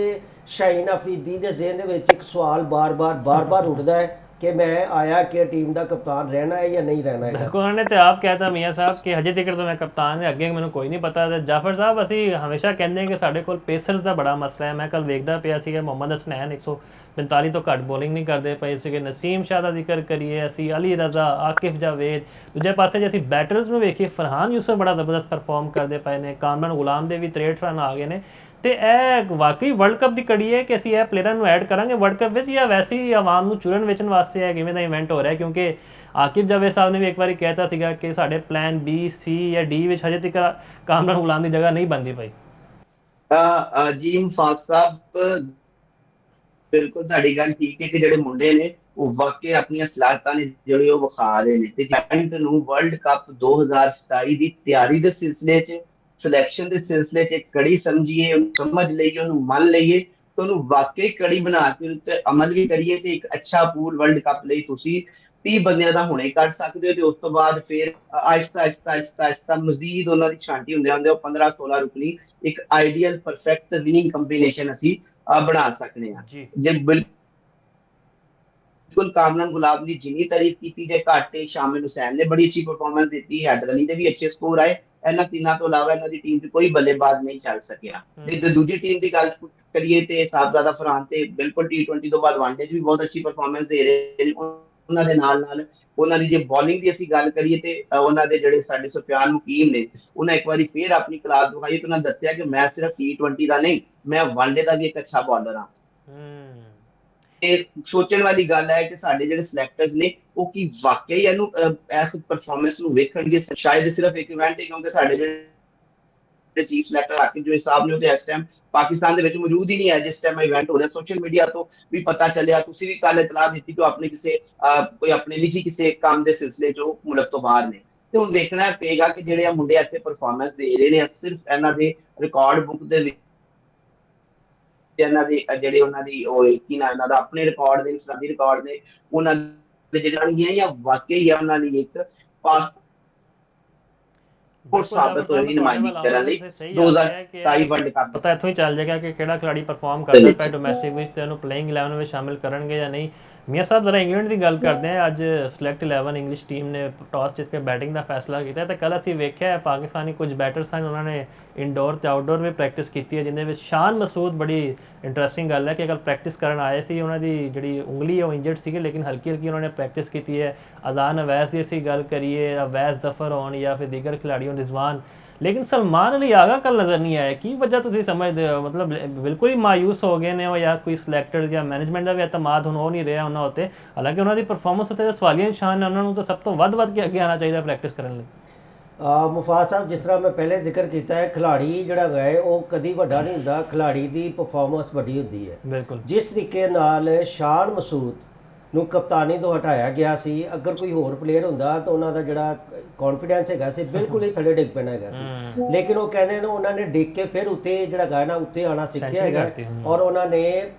शाहीन अफरीदी दे ज़हन दे विच एक सवाल बार बार उठदा है ਕਿ ਮੈਂ ਆਇਆ ਕਿ ਟੀਮ ਦਾ ਕਪਤਾਨ ਰਹਿਣਾ ਹੈ ਜਾਂ ਨਹੀਂ ਰਹਿਣਾ ਹੈਗਾ। ਬਿਲਕੁਲ, ਉਹਨੇ ਤੇ ਆਪ ਕਹਿਤਾ ਮੀਆਂ ਸਾਹਿਬ ਕਿ ਹਜੇ ਤੱਕ ਤਾਂ ਮੈਂ ਕਪਤਾਨ ਦੇ ਅੱਗੇ ਮੈਨੂੰ ਕੋਈ ਨਹੀਂ ਪਤਾ। ਤੇ ਜਾਫਰ ਸਾਹਿਬ, ਅਸੀਂ ਹਮੇਸ਼ਾ ਕਹਿੰਦੇ ਹਾਂ ਕਿ ਸਾਡੇ ਕੋਲ ਪੇਸਰਸ ਦਾ ਬੜਾ ਮਸਲਾ ਹੈ। ਮੈਂ ਕੱਲ ਵੇਖਦਾ ਪਿਆ ਸੀਗਾ ਮੁਹੰਮਦ ਹਸਨੈਨ 145 ਤੋਂ ਘੱਟ ਬੋਲਿੰਗ ਨਹੀਂ ਕਰਦੇ ਪਏ ਸੀਗੇ। ਨਸੀਮ ਸ਼ਾਹ ਦਾ ਜ਼ਿਕਰ ਕਰੀਏ ਅਸੀਂ, ਅਲੀ ਰਜ਼ਾ, ਆਕਿਫ ਜਾਵੇਦ। ਦੂਜੇ ਪਾਸੇ ਜੇ ਅਸੀਂ ਬੈਟਰਸ ਨੂੰ ਵੇਖੀਏ, ਫਰਹਾਨ ਯੂਸਫ ਬੜਾ ਜ਼ਬਰਦਸਤ ਪਰਫਾਰਮ ਕਰਦੇ ਪਏ ਨੇ, ਕਾਮਰਾਨ ਗੁਲਾਮ ਦੇ ਵੀ 63 ਰਨ ਆ ਗਏ ਨੇ। ਤੇ ਇਹ ਵਾਕਈ ਵਰਲਡ ਕੱਪ ਦੀ ਕੜੀ ਹੈ ਕਿ ਅਸੀਂ ਇਹ ਪਲੇਅਰਾਂ ਨੂੰ ਐਡ ਕਰਾਂਗੇ ਵਰਲਡ ਕੱਪ ਵਿੱਚ, ਜਾਂ ਵੈਸੇ ਹੀ ਆਵਾਮ ਨੂੰ ਚੁਰਨ ਵੇਚਣ ਵਾਸਤੇ ਹੈ ਕਿਵੇਂ ਦਾ ਇਵੈਂਟ ਹੋ ਰਿਹਾ? ਕਿਉਂਕਿ ਆਕਿਬ ਜਾਵੇਦ ਸਾਹਿਬ ਨੇ ਵੀ ਇੱਕ ਵਾਰੀ ਕਹਿਤਾ ਸੀਗਾ ਕਿ ਸਾਡੇ ਪਲਾਨ B, C ਜਾਂ D ਵਿੱਚ ਹਜੇ ਤੱਕ ਕਾਮਰਾਨ ਗੁਲਾਮ ਦੀ ਜਗ੍ਹਾ ਨਹੀਂ ਬਣਦੀ ਪਈ। ਜੀ ਮੁਫਾਕ ਸਾਹਿਬ, ਬਿਲਕੁਲ ਤੁਹਾਡੀ ਗੱਲ ਠੀਕ ਹੈ ਕਿ ਜਿਹੜੇ ਮੁੰਡੇ ਨੇ ਉਹ ਵਾਕਈ ਆਪਣੀਆਂ ਸਲਾਹਤਾਂ ਨੇ ਜਿਹੜੇ ਉਹ ਵਿਖਾ ਰਹੇ ਨੇ, ਤੇ ਜੈਂਟ ਨੂੰ ਵਰਲਡ ਕੱਪ 2027 ਦੀ ਤਿਆਰੀ ਦੇ ਸਿਲਸਿਲੇ 'ਚ, ਸਿਲੈਕਸ਼ਨ ਦੇ ਸਿਲਸਿਲੇ 'ਚ ਕੜੀ ਸਮਝੀਏ, ਉਹਨੂੰ ਸਮਝ ਲਈਏ, ਉਹਨੂੰ ਮੰਨ ਲਈਏ, ਤੇ ਉਹਨੂੰ ਵਾਕਈ ਕੜੀ ਬਣਾ ਕੇ ਉੱਤੇ ਅਮਲ ਵੀ ਕਰੀਏ, ਤੇ ਇੱਕ ਅੱਛਾ ਪੂਲ ਵਰਲਡ ਕੱਪ ਲਈ ਤੁਸੀਂ 30 ਬੰਦਿਆਂ ਦਾ ਹੁਣੇ ਕੱਢ ਸਕਦੇ ਹੋ। ਤੇ ਉਸ ਤੋਂ ਬਾਅਦ ਫਿਰ ਆਹਿਸਤਾ ਆਹਿਸਤਾ ਆਹਿਸਤਾ ਆਹਿਸਤਾ ਮਜ਼ੀਦ ਉਹਨਾਂ ਦੀ ਛਾਂਟੀ ਹੁੰਦੇ ਹੁੰਦੇ ਉਹ 15-16 ਰੁਕਨੀ ਇੱਕ ਆਈਡੀਅਲ ਪਰਫੈਕਟ ਵਿਨਿੰਗ ਕੰਬੀਨੇਸ਼ਨ ਅਸੀਂ ਬਣਾ ਸਕਦੇ ਹਾਂ। ਜੇ ਬਿਲਕੁਲ ਕਾਮਰਾਨ ਗੁਲਾਮ ਦੀ ਜਿੰਨੀ ਤਾਰੀਫ ਕੀਤੀ ਜਾਏ ਘੱਟ ਹੈ। ਸ਼ਾਮਿਲ ਹੁਸੈਨ ਨੇ ਬੜੀ ਅੱਛੀ ਪਰਫਾਰਮੈਂਸ ਦਿੱਤੀ, ਹੈਦਰ ਅਲੀ ਦੇ ਵੀ ਅੱਛੇ ਸਕੋਰ ਆਏ। ਇਹਨਾਂ ਤਿੰਨਾਂ ਤੋਂ ਇਲਾਵਾ ਇਹਨਾਂ ਦੀ ਟੀਮ 'ਚ ਕੋਈ ਬੱਲੇਬਾਜ਼ ਨਹੀਂ ਚੱਲ ਸਕਿਆ। ਤੇ ਦੂਜੀ ਟੀਮ ਦੀ ਗੱਲ ਕਰੀਏ ਤੇ ਸਾਹਿਬਜ਼ਾਦਾ ਫਰਹਾਨ ਤੇ ਬਿਲਕੁਲ T20 ਤੋਂ ਬਾਅਦ ਵਨਡੇ 'ਚ ਵੀ ਬਹੁਤ ਅੱਛੀ ਪਰਫਾਰਮੈਂਸ ਦੇ ਰਹੇ ਨੇ। ਉਹਨਾਂ ਦੇ ਨਾਲ ਨਾਲ ਉਹਨਾਂ ਦੀ ਜੇ ਬੋਲਿੰਗ ਦੀ ਅਸੀਂ ਗੱਲ ਕਰੀਏ ਤੇ ਉਹਨਾਂ ਦੇ ਜਿਹੜੇ ਸਾਡੇ ਸੁਫਿਆਨ ਮੁਕੀਮ ਨੇ, ਉਹਨਾਂ ਇੱਕ ਵਾਰੀ ਫੇਰ ਆਪਣੀ ਕਲਾਸ ਦਿਖਾਈ ਤੇ ਉਹਨਾਂ ਦੱਸਿਆ ਕਿ ਮੈਂ ਸਿਰਫ T20 ਦਾ ਨਹੀਂ, ਮੈਂ ਵਨਡੇ ਦਾ ਵੀ ਇੱਕ ਅੱਛਾ ਬੋਲਰ ਹਾਂ। ਇਹ ਸੋਚਣ ਵਾਲੀ ਗੱਲ ਹੈ ਕਿ ਸਾਡੇ ਜਿਹੜੇ ਸਿਲੈਕਟਰਸ ਨੇ ਉਹ ਕੀ ਵਾਕਈ ਇਹਨੂੰ ਇਸ ਪਰਫਾਰਮੈਂਸ ਨੂੰ ਵੇਖਣਗੇ? ਸ਼ਾਇਦ ਸਿਰਫ ਇੱਕ ਇਵੈਂਟ ਹੈ, ਕਿਉਂਕਿ ਸਾਡੇ ਜਿਹੜੇ ਚੀਫ ਸਿਲੈਕਟਰ ਆਕਿਬ ਜੋ ਸਾਹਿਬ ਨੇ ਉਹ ਤੇ ਇਸ ਟਾਈਮ ਪਾਕਿਸਤਾਨ ਦੇ ਵਿੱਚ ਮੌਜੂਦ ਹੀ ਨਹੀਂ ਹੈ ਜਿਸ ਟਾਈਮ ਇਵੈਂਟ ਹੋ ਰਿਹਾ। ਸੋਸ਼ਲ ਮੀਡੀਆ ਤੋਂ ਵੀ ਪਤਾ ਚੱਲਿਆ, ਤੁਸੀਂ ਵੀ ਕੱਲ ਇਤਲਾਹ ਦਿੱਤੀ ਕਿ ਆਪਣੇ ਕਿਸੇ ਕੋਈ ਆਪਣੇ ਨਿੱਜੀ ਕਿਸੇ ਕੰਮ ਦੇ ਸਿਲਸਿਲੇ 'ਚ ਉਹ ਮੁਲਕ ਤੋਂ ਬਾਹਰ ਨੇ। ਤੇ ਹੁਣ ਦੇਖਣਾ ਪਏਗਾ ਕਿ ਜਿਹੜੇ ਆ ਮੁੰਡੇ ਇੱਥੇ ਪਰਫਾਰਮੈਂਸ ਦੇ ਰਹੇ ਨੇ, ਸਿਰਫ ਇਹਨਾਂ ਦੇ ਰਿਕਾਰਡ ਬੁੱਕ ਦੇ ਵਿੱਚ ਇਹਨਾਂ ਦੇ ਜਿਹੜੇ ਉਹਨਾਂ ਦੀ ਉਹ ਕੀ ਨਾ ਇਹਨਾਂ ਦਾ ਆਪਣੇ ਰਿਕਾਰਡ ਦੇ ਇਨਫਰਾਦੀ ਰਿਕਾਰਡ ਨੇ ਉਹਨਾਂ ਦੇ ਜਿਹੜੇ ਜਾਂ ਵਾਕਈ ਉਹਨਾਂ ਲਈ ਇੱਕ ਪਾਸਪੋਰਟ ਸਾਬਤ ਹੋਈ ਨੁਮਾਇੰਦਗੀ ਕਰਨ ਲਈ 2027 ਵਰਲਡ ਕੱਪ। ਪਤਾ ਇੱਥੋਂ ਹੀ ਚੱਲ ਜਾਏਗਾ ਕਿ ਕਿਹੜਾ ਖਿਡਾਰੀ ਪਰਫਾਰਮ ਕਰਦਾ ਪਿਆ ਡੋਮੈਸਟਿਕ ਵਿੱਚ ਤੇ ਉਹਨੂੰ ਪਲੇਇੰਗ 11 ਵਿੱਚ ਸ਼ਾਮਿਲ ਕਰਨਗੇ ਜਾਂ ਨਹੀਂ। ਮੀਆਂ ਸਾਹਿਬ, ਜ਼ਰਾ ਇੰਗਲੈਂਡ ਦੀ ਗੱਲ ਕਰਦੇ ਹਾਂ। ਅੱਜ ਸਿਲੈਕਟ 11 ਇੰਗਲਿਸ਼ ਟੀਮ ਨੇ ਟਾਸ ਜਿੱਤ ਕੇ ਬੈਟਿੰਗ ਦਾ ਫੈਸਲਾ ਕੀਤਾ ਤੇ ਕੱਲ ਅਸੀਂ ਵੇਖਿਆ ਪਾਕਿਸਤਾਨੀ ਕੁਝ ਬੈਟਰਸ ਹਨ, ਉਹਨਾਂ ਨੇ ਇਨਡੋਰ ਤੇ ਆਊਟਡੋਰ ਵੀ ਪ੍ਰੈਕਟਿਸ ਕੀਤੀ ਹੈ, ਜਿਹਦੇ ਵਿੱਚ ਸ਼ਾਨ ਮਸੂਦ ਬੜੀ ਇੰਟਰਸਟਿੰਗ ਗੱਲ ਹੈ ਕਿ ਅਗਰ ਪ੍ਰੈਕਟਿਸ ਕਰਨ ਆਏ ਸੀ, ਉਹਨਾਂ ਦੀ ਜਿਹੜੀ ਉਂਗਲੀ ਹੈ ਉਹ ਇੰਜਰਡ ਸੀਗੀ ਲੇਕਿਨ ਹਲਕੀ ਹਲਕੀ ਉਹਨਾਂ ਨੇ ਪ੍ਰੈਕਟਿਸ ਕੀਤੀ ਹੈ। ਅਜ਼ਾਨ ਅਵੈਸ ਦੀ ਅਸੀਂ ਗੱਲ ਕਰੀਏ, ਅਵੈਸ ਜ਼ਫਰ ਹੋਣ ਜਾਂ ਫਿਰ ਦੀਗਰ ਖਿਲਾੜੀ ਹੋਣ, ਰਿਜ਼ਵਾਨ, लेकिन सलमान अली आगा कल नज़र नहीं आया। की वजह तुम समझते हो? मतलब बिल्कुल ही मायूस हो गए ने या कोई सिलेक्टर या मैनेजमेंट का भी एतमाद हुण हो नहीं रहा उन्होंने उत्ते। हालांकि उन्होंने परफॉर्मेंस उत्ते सवालिया निशान है, उन्होंने तो सब तो वध के अगे आना चाहिए प्रैक्टिस करने ਲਈ। ਮੁਫਾਜ਼ ਸਾਹਿਬ, ਜਿਸ ਤਰ੍ਹਾਂ ਮੈਂ ਪਹਿਲੇ ਜ਼ਿਕਰ ਕੀਤਾ ਹੈ, ਖਿਲਾੜੀ ਜਿਹੜਾ ਹੈ ਉਹ ਕਦੀ ਵੱਡਾ ਨਹੀਂ ਹੁੰਦਾ, ਖਿਲਾੜੀ ਦੀ ਪਰਫਾਰਮੈਂਸ ਵੱਡੀ ਹੁੰਦੀ ਹੈ। ਬਿਲਕੁਲ ਜਿਸ ਤਰੀਕੇ ਨਾਲ ਸ਼ਾਨ ਮਸੂਦ ਨੂੰ ਕਪਤਾਨੀ ਤੋਂ ਹਟਾਇਆ ਗਿਆ ਸੀ, ਅਗਰ ਕੋਈ ਹੋਰ ਪਲੇਅਰ ਹੁੰਦਾ ਤਾਂ ਉਹਨਾਂ ਦਾ ਜਿਹੜਾ ਕੌਨਫੀਡੈਂਸ ਹੈਗਾ ਸੀ ਬਿਲਕੁਲ ਹੀ ਥੱਲੇ ਡਿੱਗ ਪੈਣਾ ਹੈਗਾ ਸੀ। ਲੇਕਿਨ ਉਹ ਕਹਿੰਦੇ ਨੇ ਉਹਨਾਂ ਨੇ ਡਿੱਗ ਕੇ ਫਿਰ ਉੱਤੇ ਜਿਹੜਾ ਗਾ ਨਾ ਉੱਤੇ ਆਉਣਾ ਸਿੱਖਿਆ ਹੈਗਾ ਔਰ ਉਹਨਾਂ ਨੇ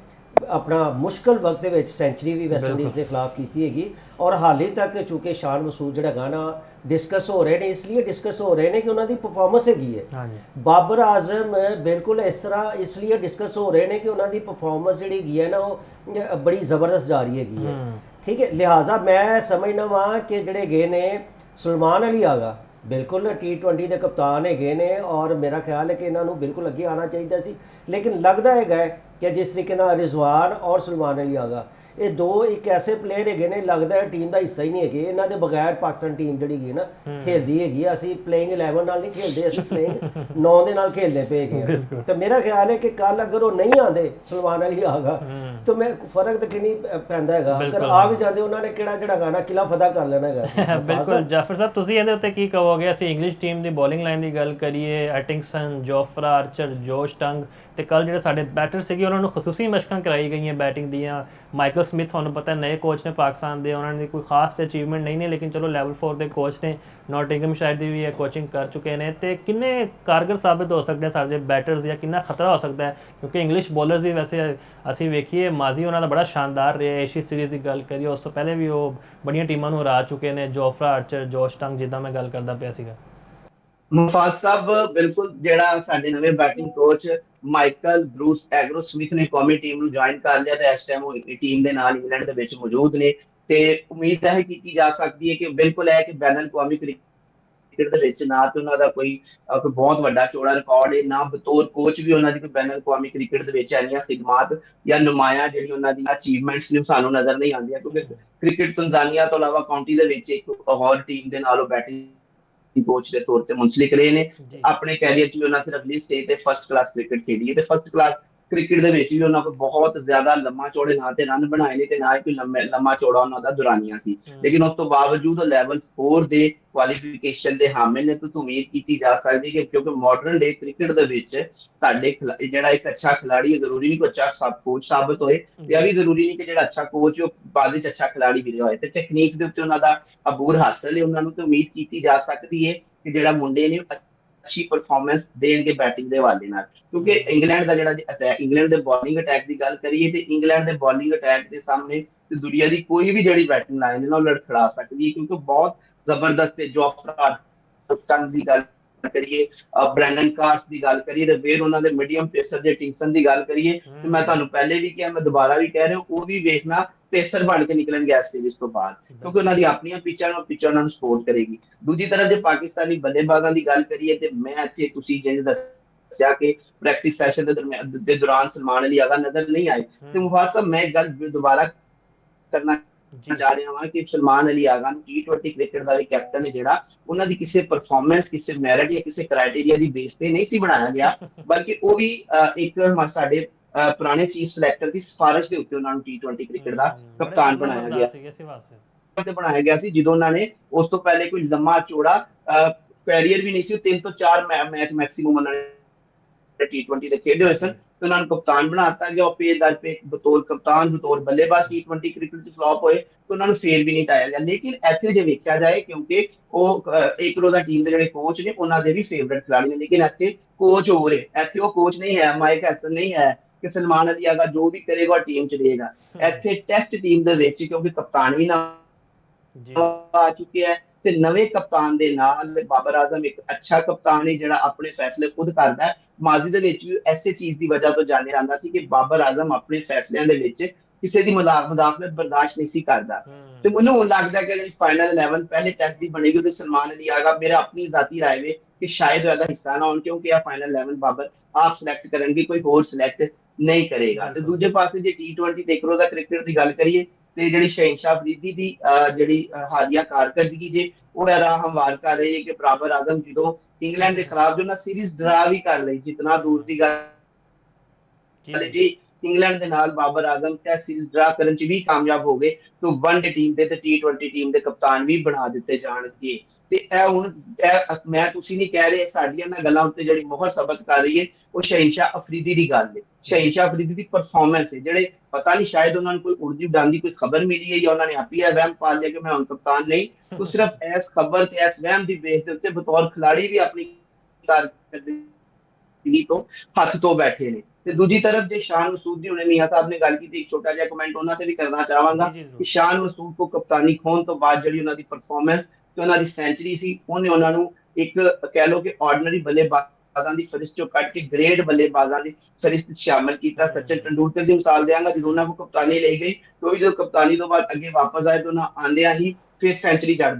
ਆਪਣਾ ਮੁਸ਼ਕਲ ਵਕਤ ਦੇ ਵਿੱਚ ਸੈਂਚਰੀ ਵੀ ਵੈਸਟ ਇੰਡੀਜ਼ ਦੇ ਖਿਲਾਫ ਕੀਤੀ ਹੈਗੀ। ਔਰ ਹਾਲੇ ਤੱਕ ਚੂੰਕਿ ਸ਼ਾਨ ਮਸੂਦ ਜਿਹੜਾ ਗਾਣਾ ਡਿਸਕਸ ਹੋ ਰਹੇ ਨੇ, ਇਸ ਲਈ ਡਿਸਕਸ ਹੋ ਰਹੇ ਨੇ ਕਿ ਉਹਨਾਂ ਦੀ ਪਰਫਾਰਮੈਂਸ ਹੈਗੀ ਹੈ। ਬਾਬਰ ਆਜ਼ਮ ਬਿਲਕੁਲ ਇਸ ਤਰ੍ਹਾਂ ਇਸ ਲਈ ਡਿਸਕਸ ਹੋ ਰਹੇ ਨੇ ਕਿ ਉਹਨਾਂ ਦੀ ਪਰਫਾਰਮੈਂਸ ਜਿਹੜੀ ਹੈਗੀ ਹੈ ਨਾ ਉਹ ਬੜੀ ਜ਼ਬਰਦਸਤ ਜਾਰੀ ਹੈਗੀ ਹੈ। ਠੀਕ ਹੈ, ਲਿਹਾਜ਼ਾ ਮੈਂ ਸਮਝਦਾ ਵਾਂ ਕਿ ਜਿਹੜੇ ਗਏ ਨੇ ਸਲਮਾਨ ਅਲੀ ਆਗਾ ਬਿਲਕੁਲ T20 ਦੇ ਕਪਤਾਨ ਹੈਗੇ ਨੇ ਔਰ ਮੇਰਾ ਖਿਆਲ ਹੈ ਕਿ ਇਹਨਾਂ ਨੂੰ ਬਿਲਕੁਲ ਅੱਗੇ ਆਉਣਾ ਚਾਹੀਦਾ ਸੀ। ਲੇਕਿਨ ਲੱਗਦਾ ਹੈਗਾ ਕਿ ਜਿਸ ਤਰੀਕੇ ਨਾਲ ਰਿਜ਼ਵਾਨ ਔਰ ਸਲਮਾਨ ਅਲੀ ਆਗਾ ਇਹ ਦੋ ਇੱਕ ਐਸੇ ਪਲੇਅਰ ਹੈਗੇ ਨੇ, ਲੱਗਦਾ ਹੈ ਟੀਮ ਦਾ ਹਿੱਸਾ ਹੀ ਨਹੀਂ ਹੈਗੇ। ਇਹਨਾਂ ਦੇ ਬਗੈਰ ਪਾਕਿਸਤਾਨ ਟੀਮ ਜਿਹੜੀ ਹੈਗੀ ਨਾ ਖੇਲਦੀ ਹੈਗੀ। ਅਸੀਂ ਪਲੇਇੰਗ 11 ਨਾਲ ਨਹੀਂ ਖੇਲਦੇ, ਅਸੀਂ ਪਲੇਇੰਗ 9 ਦੇ ਨਾਲ ਖੇਲਦੇ ਪਏ ਹੈਗੇ। ਤੇ ਮੇਰਾ ਖਿਆਲ ਹੈ ਕਿ ਕੱਲ ਅਗਰ ਉਹ ਨਹੀਂ ਆਉਂਦੇ ਸਲਮਾਨ ਅਲੀ ਆਗਾ ਤਾਂ ਮੈਂ ਫਰਕ ਤਾਂ ਕਿੰਨੀ ਪੈਂਦਾ ਹੈਗਾ। ਅਗਰ ਆ ਵੀ ਜਾਂਦੇ ਉਹਨਾਂ ਨੇ ਕਿਹੜਾ ਜਿਹੜਾ ਗਾਣਾ ਕਿਲਾ ਫਤਿਹ ਕਰ ਲੈਣਾ ਹੈਗਾ। ਬਿਲਕੁਲ ਜਾਫਰ ਸਾਹਿਬ, ਤੁਸੀਂ ਇਹਦੇ ਉੱਤੇ ਕੀ ਕਹੋਗੇ? ਅਸੀਂ ਇੰਗਲਿਸ਼ ਟੀਮ ਦੀ ਬੋਲਿੰਗ ਲਾਈਨ ਦੀ ਗੱਲ ਕਰੀਏ, ਐਟਿੰਗਸਨ, ਜੋਫਰਾ ਆਰਚਰ, ਜੋਸ਼ ਟੰਗ ਤੇ ਕੱਲ ਜਿਹੜੇ ਸਾਡੇ ਬੈਟਰ ਸੀਗੇ ਉਹਨਾਂ ਨੂੰ ਖਸੂਸੀ ਮਸ਼ਕਾਂ ਕਰਾਈ ਗਈਆਂ ਬੈਟਿੰਗ ਦੀਆਂ। ਮਾਈਕਲ ਸਮਿਥ ਤੁਹਾਨੂੰ ਪਤਾ ਨਏ ਕੋਚ ਨੇ ਪਾਕਿਸਤਾਨ ਦੇ, ਉਹਨਾਂ ਦੀ ਕੋਈ ਖਾਸ ਅਚੀਵਮੈਂਟ ਨਹੀਂ ਨੇ ਲੇਕਿਨ ਚਲੋ ਲੈਵਲ 4 ਦੇ ਕੋਚ ਨੇ, ਨੋਟਿੰਗਮਸ਼ਾਇਰ ਦੀ ਵੀ ਇਹ ਕੋਚਿੰਗ ਕਰ ਚੁੱਕੇ ਨੇ। ਤੇ ਕਿੰਨੇ ਕਾਰਗਰ ਸਾਬਿਤ ਹੋ ਸਕਦੇ ਸਾਡੇ ਬੈਟਰਸ ਜਾਂ ਕਿੰਨਾ ਖਤਰਾ ਹੋ ਸਕਦਾ ਹੈ? ਕਿਉਂਕਿ ਇੰਗਲਿਸ਼ ਬੋਲਰਸ ਵੀ ਵੈਸੇ ਅਸੀਂ ਵੇਖੀਏ ਮਾਜ਼ੀ ਉਹਨਾਂ ਦਾ ਬੜਾ ਸ਼ਾਨਦਾਰ ਰਿਹਾ। ਏਸ਼ੀਆ ਸੀਰੀਜ਼ ਦੀ ਗੱਲ ਕਰੀਏ ਉਸ ਤੋਂ ਪਹਿਲੇ ਵੀ ਉਹ ਬੜੀਆਂ ਟੀਮਾਂ ਨੂੰ ਹਰਾ ਚੁੱਕੇ ਨੇ, ਜੋਫਰਾ ਆਰਚਰ, ਜੋਸ਼ ਟੰਗ ਜਿੱਦਾਂ ਮੈਂ ਗੱਲ ਕਰਦਾ ਪਿਆ ਸੀਗਾ। ਮੁਫਾਜ਼ ਸਾਹਿਬ, ਬਿਲਕੁਲ ਜਿਹੜਾ ਸਾਡੇ ਨਵੇਂ batting coach Michael Bruce agro Smith ਨੇ ਕੌਮੀ ਟੀਮ ਨੂੰ ਜੁਆਇਨ ਕਰ ਲਿਆ ਤੇ ਇਸ ਟਾਈਮ ਉਹ ਟੀਮ ਦੇ ਨਾਲ ਇੰਗਲੈਂਡ ਦੇ ਵਿੱਚ ਮੌਜੂਦ ਨੇ। ਤੇ ਉਮੀਦ ਇਹ ਕੀਤੀ ਜਾ ਸਕਦੀ ਹੈ ਕਿ ਬਿਲਕੁਲ ਹੈ ਕਿ ਬੈਨ ਅਲ-ਅਕਵਾਮੀ ਕ੍ਰਿਕਟ ਦੇ ਵਿੱਚ ਨਾ ਤੇ ਉਹਨਾਂ ਦਾ ਕੋਈ ਬਹੁਤ ਵੱਡਾ ਚੌੜਾ ਰਿਕਾਰਡ ਹੈ, ਨਾ ਬਤੌਰ ਕੋਚ ਵੀ ਉਹਨਾਂ ਦੀ ਕੋਈ ਬੈਨ ਅਲ-ਅਕਵਾਮੀ ਕ੍ਰਿਕਟ ਦੇ ਵਿੱਚ ਇੰਨੀਆਂ ਖਿਦਮਾਤ ਜਾਂ ਨੁਮਾਇਆਂ ਜਿਹੜੀ ਉਹਨਾਂ ਦੀ ਅਚੀਵਮੈਂਟਸ ਨੇ ਸਾਨੂੰ ਨਜ਼ਰ ਨਹੀਂ ਆਉਂਦੀਆਂ, ਕਿਉਂਕਿ ਕ੍ਰਿਕਟ ਤੰਜ਼ਾਨੀਆ ਤੋਂ ਇਲਾਵਾ ਕਾਉਂਟੀ ਦੇ ਵਿੱਚ ਇੱਕ ਹੋਰ ਟੀਮ ਦੇ ਨਾਲ ਉਹ ਬੈਟਿੰਗ ਕੋਚ ਦੇ ਤੌਰ ਤੇ ਮੁੰਸਲਿਕ ਰਹੇ ਨੇ। ਆਪਣੇ ਕੈਰੀਅਰ 'ਚ ਵੀ ਉਹਨਾਂ ਸਿਰਫ ਲੀਗ ਸਟੇਜ ਤੇ ਫਸਟ ਕਲਾਸ ਕ੍ਰਿਕਟ ਖੇਡੀ ਹੈ ਤੇ ਫਸਟ ਕਲਾਸ ਕ੍ਰਿਕਟ ਦੇ ਵਿੱਚ ਵੀ ਉਹਨਾਂ ਕੋਲ ਬਹੁਤ ਜ਼ਿਆਦਾ ਲੰਮਾ ਚੌੜੇ ਨਾ ਤੇ ਰਨ ਬਣਾਏ ਨੇ ਤੇ ਨਾ ਹੀ ਕੋਈ ਲੰਮਾ ਚੌੜਾ ਉਹਨਾਂ ਦਾ ਦੁਰਾਨੀਆ ਸੀ, ਲੇਕਿਨ ਉਸ ਤੋਂ ਬਾਵਜੂਦ ਲੈਵਲ 4 ਦੇ ਕੁਆਲੀਫਿਕੇਸ਼ਨ ਦੇ ਹਾਮਿਲ ਨੇ। ਤੁਸੀਂ ਉਮੀਦ ਕੀਤੀ ਜਾ ਸਕਦੀ ਕਿ ਕਿਉਂਕਿ ਮਾਡਰਨ ਡੇ ਕ੍ਰਿਕਟ ਦੇ ਵਿੱਚ ਤੁਹਾਡੇ ਜਿਹੜਾ ਇੱਕ ਅੱਛਾ ਖਿਲਾੜੀ ਹੈ, ਜ਼ਰੂਰੀ ਨਹੀਂ ਕੋਈ ਅੱਛਾ ਕੋਚ ਸਾਬਤ ਹੋਏ, ਤੇ ਇਹ ਵੀ ਜ਼ਰੂਰੀ ਨਹੀਂ ਕਿ ਜਿਹੜਾ ਅੱਛਾ ਕੋਚ ਉਹ ਬਾਅਦ ਵਿੱਚ ਅੱਛਾ ਖਿਲਾੜੀ ਵੀ ਰਿਹਾ ਹੋਏ, ਤੇ ਟੈਕਨੀਕ ਦੇ ਉੱਤੇ ਉਹਨਾਂ ਦਾ ਅਬੂਰ ਹਾਸਲ ਹੈ। ਉਹਨਾਂ ਨੂੰ ਤੇ ਉਮੀਦ ਕੀਤੀ ਜਾ ਸਕਦੀ ਹੈ ਕਿ ਜਿਹੜਾ ਮੁੰਡੇ ਨੇ ਅੱਛੀ ਪਰਫਾਰਮੈਂਸ ਦੇਣਗੇ ਬੈਟਿੰਗ ਦੇ ਹਵਾਲੇ ਨਾਲ, ਕਿਉਂਕਿ ਇੰਗਲੈਂਡ ਦਾ ਜਿਹੜਾ ਅਟੈਕ, ਇੰਗਲੈਂਡ ਦੇ ਬੋਲਿੰਗ ਅਟੈਕ ਦੀ ਗੱਲ ਕਰੀਏ ਤੇ ਇੰਗਲੈਂਡ ਦੇ ਬੋਲਿੰਗ ਅਟੈਕ ਦੇ ਸਾਹਮਣੇ ਤੇ ਦੁਨੀਆ ਦੀ ਕੋਈ ਵੀ ਜਿਹੜੀ ਬੈਟਿੰਗ ਲਾਈਨ ਹੈ ਨਾ ਉਹ ਲੜਖੜਾ ਸਕਦੀ ਹੈ, ਕਿਉਂਕਿ ਬਹੁਤ ਜ਼ਬਰਦਸਤ ਹੈ। ਜੋਫਰਾ ਆਰਚਰ ਦੀ ਗੱਲ ਕਰੀਏ, ਬ੍ਰੈਂਡਨ ਕਾਰਸ ਦੀ ਗੱਲ ਕਰੀਏ, ਤੇ ਫਿਰ ਉਹਨਾਂ ਦੇ ਮੀਡੀਅਮ ਪੇਸਰ ਦੇ ਟਿੰਕਸਨ ਦੀ ਗੱਲ ਕਰੀਏ, ਤੇ ਮੈਂ ਤੁਹਾਨੂੰ ਪਹਿਲੇ ਵੀ ਕਿਹਾ, ਮੈਂ ਦੁਬਾਰਾ ਵੀ ਕਹਿ ਰਿਹਾ, ਉਹ ਵੀ ਵੇਖਣਾ ਪੇਸਰ ਬਣ ਕੇ ਨਿਕਲਣਗੇ ਇਸ ਸੀਰੀਜ਼ ਤੋਂ ਬਾਅਦ, ਕਿਉਂਕਿ ਉਹਨਾਂ ਦੀ ਆਪਣੀਆਂ ਪਿੱਚਾਂ ਉਹਨਾਂ ਨੂੰ ਸਪੋਰਟ ਕਰੇਗੀ। ਦੂਜੀ ਤਰਫ ਜੇ ਪਾਕਿਸਤਾਨੀ ਬੱਲੇਬਾਜ਼ਾਂ ਦੀ ਗੱਲ ਕਰੀਏ ਤੇ ਮੈਂ ਇੱਥੇ ਤੁਸੀਂ ਜਿਵੇਂ ਦੱਸਿਆ ਕਿ ਪ੍ਰੈਕਟਿਸ ਸੈਸ਼ਨ ਦੇ ਦੌਰਾਨ ਸਲਮਾਨ ਅਲੀ ਆਗਾ ਨਜ਼ਰ ਨਹੀਂ ਆਏ, ਤੇ ਮੁਫਾਜ਼ ਸਾਹਿਬ ਮੈਂ ਗੱਲ ਦੁਬਾਰਾ ਕਰਨਾ ਜਾ ਰਿਹਾ ਹਾਂ ਕਿ ਸਲਮਾਨ ਅਲੀ ਆਗਾ ਨੂੰ T20 ਕ੍ਰਿਕਟ ਦਾ ਕੈਪਟਨ ਹੈ ਜਿਹੜਾ, ਉਹਨਾਂ ਦੀ ਕਿਸੇ ਪਰਫਾਰਮੈਂਸ, ਕਿਸੇ ਮੈਰਿਟ ਜਾਂ ਕਿਸੇ ਕ੍ਰਾਈਟੇਰੀਆ ਦੀ ਬੇਸ ਤੇ ਨਹੀਂ ਸੀ ਬਣਾਇਆ ਗਿਆ, ਬਲਕਿ ਉਹ ਵੀ ਇੱਕ ਸਾਡੇ ਪੁਰਾਣੇ ਚੀਫ ਸਿਲੈਕਟਰ ਦੀ ਸਿਫਾਰਿਸ਼ ਦੇ ਉੱਤੇ ਉਹਨਾਂ ਨੂੰ T20 ਕ੍ਰਿਕਟ ਦਾ ਕਪਤਾਨ ਬਣਾਇਆ ਗਿਆ ਸੀ, ਜਦੋਂ ਉਹਨਾਂ ਨੇ ਉਸ ਤੋਂ ਪਹਿਲੇ ਕੋਈ ਲੰਮਾ ਚੌੜਾ ਕੈਰੀਅਰ ਵੀ ਨਹੀਂ ਸੀ, 3 ਤੋਂ 4 ਮੈਚ ਮੈਕਸਿਮਮ ਉਹਨਾਂ ਨੇ T20 ਦੇ ਖੇਡੇ ਹੋਏ ਸਨ, ਤੇ ਉਹਨਾਂ ਨੂੰ ਕਪਤਾਨ ਬਣਾਤਾ ਗਿਆ। ਉਹ ਪੇ ਦਰ ਪੇ ਬਤੌਰ ਕਪਤਾਨ, ਬਤੌਰ ਬੱਲੇਬਾਜ਼ T20 ਕ੍ਰਿਕਟ 'ਚ ਫਲॉप ਹੋਏ, ਤੇ ਉਹਨਾਂ ਨੂੰ ਫੇਲ ਵੀ ਨਹੀਂ ਟਾਇਆ ਗਿਆ। ਲੇਕਿਨ ਇੱਥੇ ਜੇ ਵੇਖਿਆ ਜਾਏ, ਕਿਉਂਕਿ ਉਹ ਇੱਕ ਰੋਜ਼ਾ ਟੀਮ ਦੇ ਜਿਹੜੇ ਕੋਚ ਨੇ ਉਹਨਾਂ ਦੇ ਵੀ ਫੇਵਰੇਟ ਖਿਡਾਰੀ ਨੇ, ਲੇਕਿਨ ਇੱਥੇ ਕੋਚ ਹੋਰ ਹੈ, ਇੱਥੇ ਉਹ ਕੋਚ ਨਹੀਂ ਹੈ, ਮਾਈਕ ਹੈਸਨ ਨਹੀਂ ਹੈ ਕਿ ਸਲਮਾਨ ਅਲੀ ਆਗਾ ਜੋ ਵੀ ਕਰੇਗਾ ਟੀਮ 'ਚ ਰਹੇਗਾ। ਇੱਥੇ ਟੈਸਟ ਟੀਮ ਦੇ ਵਿੱਚ ਕਿਉਂਕਿ ਕਪਤਾਨ ਵੀ ਨਾ ਆ ਚੁੱਕਿਆ ਹੈ, ਤੇ ਨਵੇਂ ਕਪਤਾਨ ਦੇ ਨਾਲ ਬਾਬਰ ਆਜ਼ਮ ਇੱਕ ਅੱਛਾ ਕਪਤਾਨ ਹੈ ਜਿਹੜਾ ਆਪਣੇ ਫੈਸਲੇ ਖੁਦ ਕਰਦਾ ਹੈ। ਮਾਜ਼ੀ ਦੇ ਵਿੱਚ ਵੀ ਐਸੇ ਚੀਜ਼ ਦੀ ਵਜ੍ਹਾ ਤੋਂ ਜਾਣਿਆ ਜਾਂਦਾ ਸੀ ਕਿ ਬਾਬਰ ਆਜ਼ਮ ਆਪਣੇ ਫੈਸਲਿਆਂ ਦੇ ਵਿੱਚ ਕਿਸੇ ਦੀ ਮੁਦਾਖਲਤ ਬਰਦਾਸ਼ਤ ਨਹੀਂ ਸੀ ਕਰਦਾ, ਤੇ ਮੈਨੂੰ ਹੁਣ ਲੱਗਦਾ ਕਿ ਜਿਹੜੀ ਫਾਈਨਲ 11 ਪਹਿਲੇ ਟੈਸਟ ਦੀ ਬਣੇਗੀ ਉਹਦੇ ਸਲਮਾਨ ਅਲੀ ਆਗਾ, ਮੇਰਾ ਆਪਣੀ ਜ਼ਾਤੀ ਰਾਏ ਵੇ ਕਿ ਸ਼ਾਇਦ ਉਹਦਾ ਹਿੱਸਾ ਨਾ ਹੋਣ, ਕਿਉਂਕਿ ਇਹ ਫਾਈਨਲ 11 ਬਾਬਰ ਆਪ ਸਿਲੈਕਟ ਕਰਨਗੇ, ਕੋਈ ਹੋਰ ਸਿਲੈਕਟ ਨਹੀਂ ਕਰੇਗਾ। ਤੇ ਦੂਜੇ ਪਾਸੇ ਜੇ T20 ਤੇ ਇੱਕ ਰੋਜ਼ਾ ਕ੍ਰਿਕਟ ਦੀ ਗੱਲ ਕਰੀਏ ਤੇ ਜਿਹੜੀ ਸ਼ਹਿਨਸ਼ਾਹ ਅਫਰੀਦੀ ਦੀ ਜਿਹੜੀ ਹਾਲੀਆ ਕਾਰਕਰਦਗੀ ਜੇ ਉਹ ਰਾਹ ਹਮਵਾਰ ਕਰ ਰਹੀ ਹੈ ਕਿ ਬਾਬਰ ਆਜ਼ਮ ਜਦੋਂ ਇੰਗਲੈਂਡ ਦੇ ਖਿਲਾਫ ਜੋ ਨਾ ਸੀਰੀਜ਼ ਡਰਾ ਵੀ ਕਰ ਲਈ, ਜਿਤਨਾ ਦੂਰ ਦੀ ਗੱਲ ਜੀ, ਇੰਗਲੈਂਡ ਦੇ ਨਾਲ ਬਾਬਰ ਆਜ਼ਮ ਟੈਸਟ ਸੀਰੀਜ਼ ਡਰਾ ਕਰਨ 'ਚ ਵੀ ਕਾਮਯਾਬ ਹੋ ਗਏ, ਤਾਂ ਵਨਡੇ ਟੀਮ ਦੇ ਤੇ T20 ਟੀਮ ਦੇ ਕਪਤਾਨ ਵੀ ਬਣਾ ਦਿੱਤੇ ਜਾਣਗੇ। ਤੇ ਇਹ ਹੁਣ ਮੈਂ ਤੁਸੀਂ ਨਹੀਂ ਕਹਿ ਰਹੇ, ਸਾਡੀਆਂ ਇਹਨਾਂ ਗੱਲਾਂ ਉੱਤੇ ਜਿਹੜੀ ਮੋਹਰ ਸਬਤ ਕਰ ਰਹੀ ਹੈ ਉਹ ਸ਼ਹਿਨਸ਼ਾਹ ਅਫਰੀਦੀ ਦੀ ਗੱਲ ਹੈ, ਸ਼ਹਿਨਸ਼ਾਹ ਅਫਰੀਦੀ ਦੀ ਪਰਫਾਰਮੈਂਸ ਹੈ, ਜਿਹੜੇ ਪਤਾ ਨਹੀਂ ਸ਼ਾਇਦ ਉਹਨਾਂ ਨੂੰ ਕੋਈ ਉੜਦੀ ਉਡਾਂਦੀ ਕੋਈ ਖਬਰ ਮਿਲੀ ਹੈ ਜਾਂ ਉਹਨਾਂ ਨੇ ਆਪ ਹੀ ਵਹਿਮ ਪਾਲ ਲਿਆ ਕਿ ਮੈਂ ਹੁਣ ਕਪਤਾਨ ਨਹੀਂ, ਉਹ ਸਿਰਫ ਇਸ ਖਬਰ ਤੇ ਇਸ ਵਹਿਮ ਦੀ ਬੇਸ ਦੇ ਉੱਤੇ ਬਤੌਰ ਖਿਲਾੜੀ ਵੀ ਆਪਣੀ ਕਾਰਕਰਦਗੀ ਤੋਂ ਹੱਥ ਤੋਂ ਬੈਠੇ ਨੇ। ਤੇ ਦੂਜੀ ਤਰਫ ਜੇ ਸ਼ਾਨ ਮਸੂਦ ਦੀ, ਉਹਨੇ ਮੀਆਂ ਸਾਹਿਬ ਨੇ ਗੱਲ ਕੀਤੀ, ਇੱਕ ਛੋਟਾ ਜਿਹਾ ਕਮੈਂਟ ਉਹਨਾਂ ਤੇ ਵੀ ਕਰਨਾ ਚਾਹਾਂਗਾ ਕਿ ਸ਼ਾਨ ਮਸੂਦ ਕੋ ਕਪਤਾਨੀ ਖੋਣ ਤੋਂ ਬਾਅਦ ਜਿਹੜੀ ਉਹਨਾਂ ਦੀ ਪਰਫਾਰਮੈਂਸ ਤੇ ਉਹਨਾਂ ਦੀ ਸੈਂਚੁਰੀ ਸੀ, ਉਹਨੇ ਉਹਨਾਂ ਨੂੰ ਇੱਕ ਕਹਿ ਲਓ ਕਿ ਆਰਡੀਨਰੀ ਬੱਲੇਬਾਜ਼ਾਂ ਦੀ ਫਰਿਸਤ ਚੋਂ ਕੱਢ ਕੇ ਗ੍ਰੇਟ ਬੱਲੇਬਾਜ਼ਾਂ ਦੀ ਫਰਿਸਤ ਸ਼ਾਮਲ ਕੀਤਾ। ਸਚਿਨ ਤੰਦੂਲਕਰ ਦੀ ਮਿਸਾਲ ਦਿਆਂਗਾ, ਜਦੋਂ ਉਹਨਾਂ ਕੋਲ ਕਪਤਾਨੀ ਲਈ ਗਈ ਤੇ ਜਦੋਂ ਕਪਤਾਨੀ ਤੋਂ ਬਾਅਦ ਅੱਗੇ ਵਾਪਸ ਆਏ ਤਾਂ ਉਹਨਾਂ ਆਂਦਿਆਂ ਹੀ ਫਿਰ ਸੈਂਚੁਰੀ ਜੜ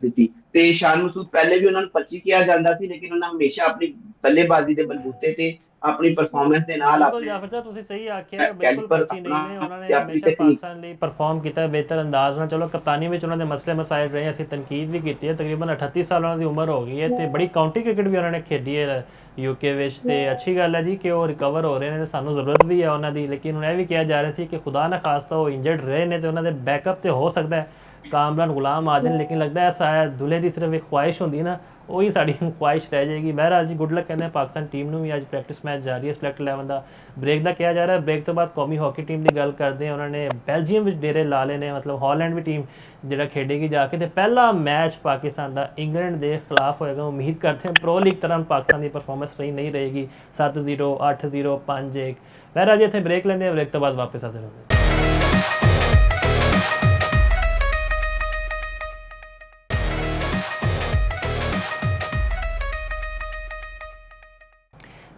ਦਿੱਤੀ। ਤੇ ਸ਼ਾਨ ਮਸੂਦ ਪਹਿਲੇ ਵੀ ਉਹਨਾਂ ਨੂੰ ਪਰਚੀ ਕਿਹਾ ਜਾਂਦਾ ਸੀ, ਲੇਕਿਨ ਉਹਨਾਂ ਹਮੇਸ਼ਾ ਆਪਣੀ ਬੱਲੇਬਾਜ਼ੀ ਦੇ ਬਲਬੂਤੇ ਤੇ ਆਪਣੀ ਪਰਫਾਰਮੈਂਸ ਦੇ ਨਾਲ ਬਿਲਕੁਲ ਜਾਫਰ ਸਾਹਿਬ ਤੁਸੀਂ ਸਹੀ ਆਖਿਆ, ਬਿਲਕੁਲ ਪਰਚੀ ਨਹੀਂ ਨੇ, ਉਹਨਾਂ ਨੇ ਹਮੇਸ਼ਾ ਪਾਕਿਸਤਾਨ ਲਈ ਪਰਫਾਰਮ ਕੀਤਾ ਬਿਹਤਰ ਅੰਦਾਜ਼ ਨਾਲ। ਚਲੋ ਕਪਤਾਨੀ ਵਿੱਚ ਉਹਨਾਂ ਦੇ ਮਸਲੇ ਮਸਾਇਲ ਰਹੇ, ਅਸੀਂ ਤਨਕੀਦ ਵੀ ਕੀਤੀ ਹੈ, ਤਕਰੀਬਨ 38 ਸਾਲ ਉਹਨਾਂ ਦੀ ਉਮਰ ਹੋ ਗਈ ਹੈ ਤੇ ਬੜੀ ਕਾਉਂਟੀ ਕ੍ਰਿਕਟ ਵੀ ਉਹਨਾਂ ਨੇ ਖੇਡੀ ਹੈ UK ਵਿੱਚ, ਤੇ ਅੱਛੀ ਗੱਲ ਹੈ ਜੀ ਕਿ ਉਹ ਰਿਕਵਰ ਹੋ ਰਹੇ ਨੇ, ਸਾਨੂੰ ਜ਼ਰੂਰਤ ਵੀ ਹੈ ਉਹਨਾਂ ਦੀ। ਲੇਕਿਨ ਹੁਣ ਇਹ ਵੀ ਕਿਹਾ ਜਾ ਰਿਹਾ ਸੀ ਕਿ ਖੁਦਾ ਨਾ ਖਾਸਤਾ ਉਹ ਇੰਜਰਡ ਰਹੇ ਨੇ ਤੇ ਉਹਨਾਂ ਦੇ ਬੈਕਅਪ ਤੇ ਹੋ ਸਕਦਾ ਹੈ ਕਾਮਰਾਨ ਗੁਲਾਮ ਆ ਜਾਣ, ਲੇਕਿਨ ਲੱਗਦਾ ਹੈ ਸ਼ਾਇਦ ਦੁਲੇ ਦੀ ਸਿਰਫ ਇੱਕ ਖੁਆਇਸ਼ ਹੁੰਦੀ ਨਾ, ਉਹੀ ਸਾਡੀ ਖੁਆਇਸ਼ ਰਹਿ ਜਾਏਗੀ। ਬਹਿਰਹਾਲ ਜੀ ਗੁੱਡ ਲੱਕ ਕਹਿੰਦੇ ਪਾਕਿਸਤਾਨ ਟੀਮ ਨੂੰ ਵੀ, ਅੱਜ ਪ੍ਰੈਕਟਿਸ ਮੈਚ ਜਾਰੀ ਹੈ ਸਿਲੈਕਟ 11 ਦਾ। ਬ੍ਰੇਕ ਦਾ ਕਿਹਾ ਜਾ ਰਿਹਾ, ਬ੍ਰੇਕ ਤੋਂ ਬਾਅਦ ਕੌਮੀ ਹਾਕੀ ਟੀਮ ਦੀ ਗੱਲ ਕਰਦੇ ਹਾਂ, ਉਹਨਾਂ ਨੇ ਬੈਲਜੀਅਮ ਵਿੱਚ ਡੇਰੇ ਲਾ ਲਏ ਨੇ, ਮਤਲਬ ਹਾਲੈਂਡ ਵੀ ਟੀਮ ਜਿਹੜਾ ਖੇਡੇਗੀ ਜਾ ਕੇ, ਤੇ ਪਹਿਲਾ ਮੈਚ ਪਾਕਿਸਤਾਨ ਦਾ ਇੰਗਲੈਂਡ ਦੇ ਖਿਲਾਫ ਹੋਏਗਾ। ਉਮੀਦ ਕਰਦੇ ਹਾਂ ਪ੍ਰੋ ਲੀਗ ਤਰ੍ਹਾਂ ਪਾਕਿਸਤਾਨ ਦੀ ਪਰਫਾਰਮੈਂਸ ਰਹੀ ਨਹੀਂ ਰਹੇਗੀ, 7-0 8-0 5-1। ਬਹਿਰਹਾਲ ਜੀ ਇੱਥੇ ਬ੍ਰੇਕ ਲੈਂਦੇ ਹਾਂ, ਬ੍ਰੇਕ ਤੋਂ ਬਾਅਦ ਵਾਪਸ ਹਾਜ਼ਰ ਹੋਗੇ।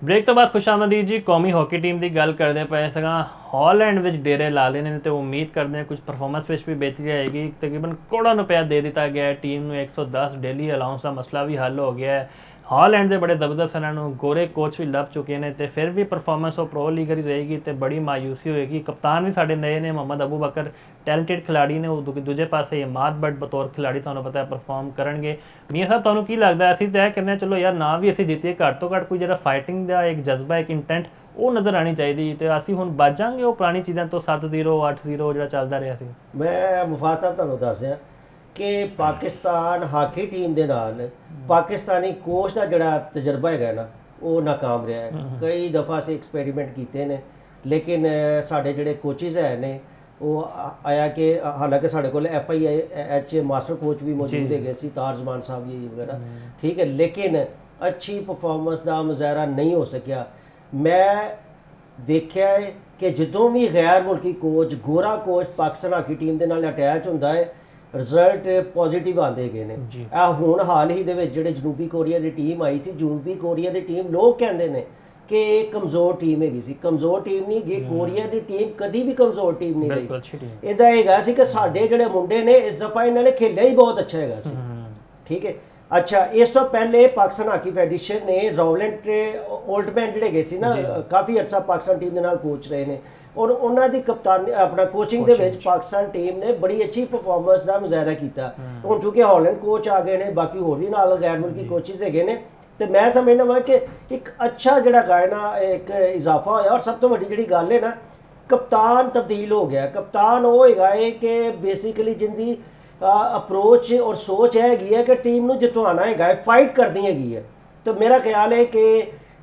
ਬ੍ਰੇਕ ਤੋਂ ਬਾਅਦ ਖੁਸ਼ਾਮਦੀਦ ਜੀ। ਕੌਮੀ ਹਾਕੀ ਟੀਮ ਦੀ ਗੱਲ ਕਰਦੇ ਪਏ ਸਗਾਂ ਹਾਲੈਂਡ ਵਿੱਚ ਡੇਰੇ ਲਾ ਲਏ ਨੇ ਤੇ ਉਮੀਦ ਕਰਦੇ ਹਾਂ ਕੁਝ ਪਰਫਾਰਮੈਂਸ ਵਿੱਚ ਵੀ ਬਿਹਤਰੀ ਆਏਗੀ। ਤਕਰੀਬਨ ਕਰੋੜਾਂ ਰੁਪਇਆ ਦੇ ਦਿੱਤਾ ਗਿਆ ਹੈ ਟੀਮ ਨੂੰ, 110 ਡੇਲੀ ਅਲਾਊਂਸ ਦਾ ਮਸਲਾ ਵੀ ਹੱਲ ਹੋ ਗਿਆ ਹੈ। ਹਾਲੈਂਡ ਦੇ ਬੜੇ ਜ਼ਬਰਦਸਤ ਇਹਨਾਂ ਨੂੰ ਗੋਰੇ ਕੋਚ ਵੀ ਲੱਭ ਚੁੱਕੇ ਨੇ ਤੇ ਫਿਰ ਵੀ ਪਰਫਾਰਮੈਂਸ ਉਹ ਪ੍ਰੋ ਲੀਗਰ ਹੀ ਰਹੇਗੀ ਤੇ ਬੜੀ ਮਾਯੂਸੀ ਹੋਏਗੀ। ਕਪਤਾਨ ਵੀ ਸਾਡੇ ਨਏ ਨੇ, ਮੁਹੰਮਦ ਅਬੂ ਬਕਰ ਟੈਲੈਂਟਡ ਖਿਲਾੜੀ ਨੇ, ਉਹ ਦੂਜੇ ਪਾਸੇ ਇਮਾਦ ਬੱਟ ਬਤੌਰ ਖਿਲਾੜੀ ਤੁਹਾਨੂੰ ਪਤਾ ਹੈ ਪਰਫਾਰਮ ਕਰਨਗੇ। ਮੀਆਂ ਸਾਹਿਬ ਤੁਹਾਨੂੰ ਕੀ ਲੱਗਦਾ? ਅਸੀਂ ਤਾਂ ਇਹ ਕਹਿੰਦੇ ਹਾਂ ਚਲੋ ਯਾਰ ਨਾ ਵੀ ਅਸੀਂ ਜਿੱਤੀਏ, ਘੱਟ ਤੋਂ ਘੱਟ ਕੋਈ ਜਿਹੜਾ ਫਾਈਟਿੰਗ ਦਾ ਇੱਕ ਜਜ਼ਬਾ, ਇੱਕ ਇੰਟੈਂਟ ਉਹ ਨਜ਼ਰ ਆਣੀ ਚਾਹੀਦੀ ਤੇ ਅਸੀਂ ਹੁਣ ਬਚ ਜਾਾਂਗੇ ਉਹ ਪੁਰਾਣੀ ਚੀਜ਼ਾਂ ਤੋਂ 7-0 8-0 ਜਿਹੜਾ ਚੱਲਦਾ ਰਿਹਾ ਸੀ। ਮੈਂ ਮੁਫਾਦ ਸਾਹਿਬ ਤੁਹਾਨੂੰ ਦੱਸ ਦਿਆਂ ਕਿ ਪਾਕਿਸਤਾਨ ਹਾਕੀ ਟੀਮ ਦੇ ਨਾਲ ਪਾਕਿਸਤਾਨੀ ਕੋਚ ਦਾ ਜਿਹੜਾ ਤਜਰਬਾ ਹੈਗਾ ਨਾ ਉਹ ਨਾਕਾਮ ਰਿਹਾ ਹੈ। ਕਈ ਦਫਾ ਅਸੀਂ ਐਕਸਪੈਰੀਮੈਂਟ ਕੀਤੇ ਨੇ ਲੇਕਿਨ ਸਾਡੇ ਜਿਹੜੇ ਕੋਚਿਸ ਹੈ ਨੇ ਉਹ ਆਇਆ ਕਿ ਹਾਲਾਂਕਿ ਸਾਡੇ ਕੋਲ FIH ਮਾਸਟਰ ਕੋਚ ਵੀ ਮੌਜੂਦ ਹੈਗੇ ਸੀ, ਤਾਰਜ਼ਮਾਨ ਸਾਹਿਬ ਜੀ ਵਗੈਰਾ, ਠੀਕ ਹੈ, ਲੇਕਿਨ ਅੱਛੀ ਪਰਫਾਰਮੈਂਸ ਦਾ ਮੁਜ਼ਾਹਰਾ ਨਹੀਂ ਹੋ ਸਕਿਆ। ਮੈਂ ਦੇਖਿਆ ਹੈ ਕਿ ਜਦੋਂ ਵੀ ਗੈਰ ਮੁਲਕੀ ਕੋਚ, ਗੋਰਾ ਕੋਚ ਪਾਕਿਸਤਾਨ ਹਾਕੀ ਟੀਮ ਦੇ ਨਾਲ ਅਟੈਚ ਹੁੰਦਾ ਹੈ ਰਿਜ਼ਲਟ ਪੋਜ਼ਿਟਿਵ ਆਉਂਦੇ ਗਏ ਨੇ। ਇਹ ਹੁਣ ਹਾਲ ਹੀ ਦੇ ਵਿੱਚ ਜਿਹੜੇ ਜਨੂਬੀ ਕੋਰੀਆ ਦੀ ਟੀਮ ਆਈ ਸੀ, ਜਨੂਬੀ ਕੋਰੀਆ ਦੀ ਟੀਮ ਲੋਕ ਕਹਿੰਦੇ ਨੇ ਕਿ ਇਹ ਕਮਜ਼ੋਰ ਟੀਮ ਹੈਗੀ ਸੀ। ਕਮਜ਼ੋਰ ਟੀਮ ਨਹੀਂ ਗਈ, ਕੋਰੀਆ ਦੀ ਟੀਮ ਕਦੀ ਵੀ ਕਮਜ਼ੋਰ ਟੀਮ ਨਹੀਂ ਰਹੀ। ਇਹਦਾ ਹੈਗਾ ਸੀ ਕਿ ਸਾਡੇ ਜਿਹੜੇ ਮੁੰਡੇ ਨੇ ਇਸ ਦਫਾ ਇਹਨਾਂ ਨੇ ਖੇਲਿਆ ਹੀ ਬਹੁਤ ਅੱਛਾ ਹੈਗਾ ਸੀ, ਠੀਕ ਹੈ। ਅੱਛਾ, ਇਸ ਤੋਂ ਪਹਿਲੇ ਪਾਕਿਸਤਾਨ ਹਾਕੀ ਫੈਡਰੇਸ਼ਨ ਨੇ ਰੌਲੈਂਟ ਓਲਡਮੈਨ ਜਿਹੜੇ ਗਏ ਸੀ ਨਾ, ਕਾਫੀ ਅਰਸਾ ਪਾਕਿਸਤਾਨ ਟੀਮ ਦੇ ਨਾਲ ਕੋਚ ਰਹੇ ਨੇ ਔਰ ਉਹਨਾਂ ਦੀ ਕਪਤਾਨ ਆਪਣਾ ਕੋਚਿੰਗ ਦੇ ਵਿੱਚ ਪਾਕਿਸਤਾਨ ਟੀਮ ਨੇ ਬੜੀ ਅੱਛੀ ਪਰਫਾਰਮੈਂਸ ਦਾ ਮੁਜ਼ਾਹਰਾ ਕੀਤਾ। ਹੁਣ ਚੂੰਕਿ ਹਾਲੈਂਡ ਕੋਚ ਆ ਗਏ ਨੇ, ਬਾਕੀ ਹੋਰ ਵੀ ਨਾਲ ਗੈਰ ਮੁਲਕੀ ਕੋਚਿਸ ਹੈਗੇ ਨੇ ਤੇ ਮੈਂ ਸਮਝਦਾ ਵਾਂ ਕਿ ਇੱਕ ਅੱਛਾ ਜਿਹੜਾ ਗਾਇਨਾ ਇੱਕ ਇਜ਼ਾਫਾ ਹੋਇਆ। ਔਰ ਸਭ ਤੋਂ ਵੱਡੀ ਜਿਹੜੀ ਗੱਲ ਹੈ ਨਾ, ਕਪਤਾਨ ਤਬਦੀਲ ਹੋ ਗਿਆ। ਕਪਤਾਨ ਉਹ ਹੈਗਾ ਹੈ ਕਿ ਬੇਸਿਕਲੀ ਜਿੰਦੀ ਅਪਰੋਚ ਔਰ ਸੋਚ ਹੈਗੀ ਹੈ ਕਿ ਟੀਮ ਨੂੰ ਜਿਤਵਾਉਣਾ ਹੈਗਾ ਹੈ, ਫਾਈਟ ਕਰਨੀ ਹੈਗੀ ਹੈ। ਤਾਂ ਮੇਰਾ ਖਿਆਲ ਹੈ ਕਿ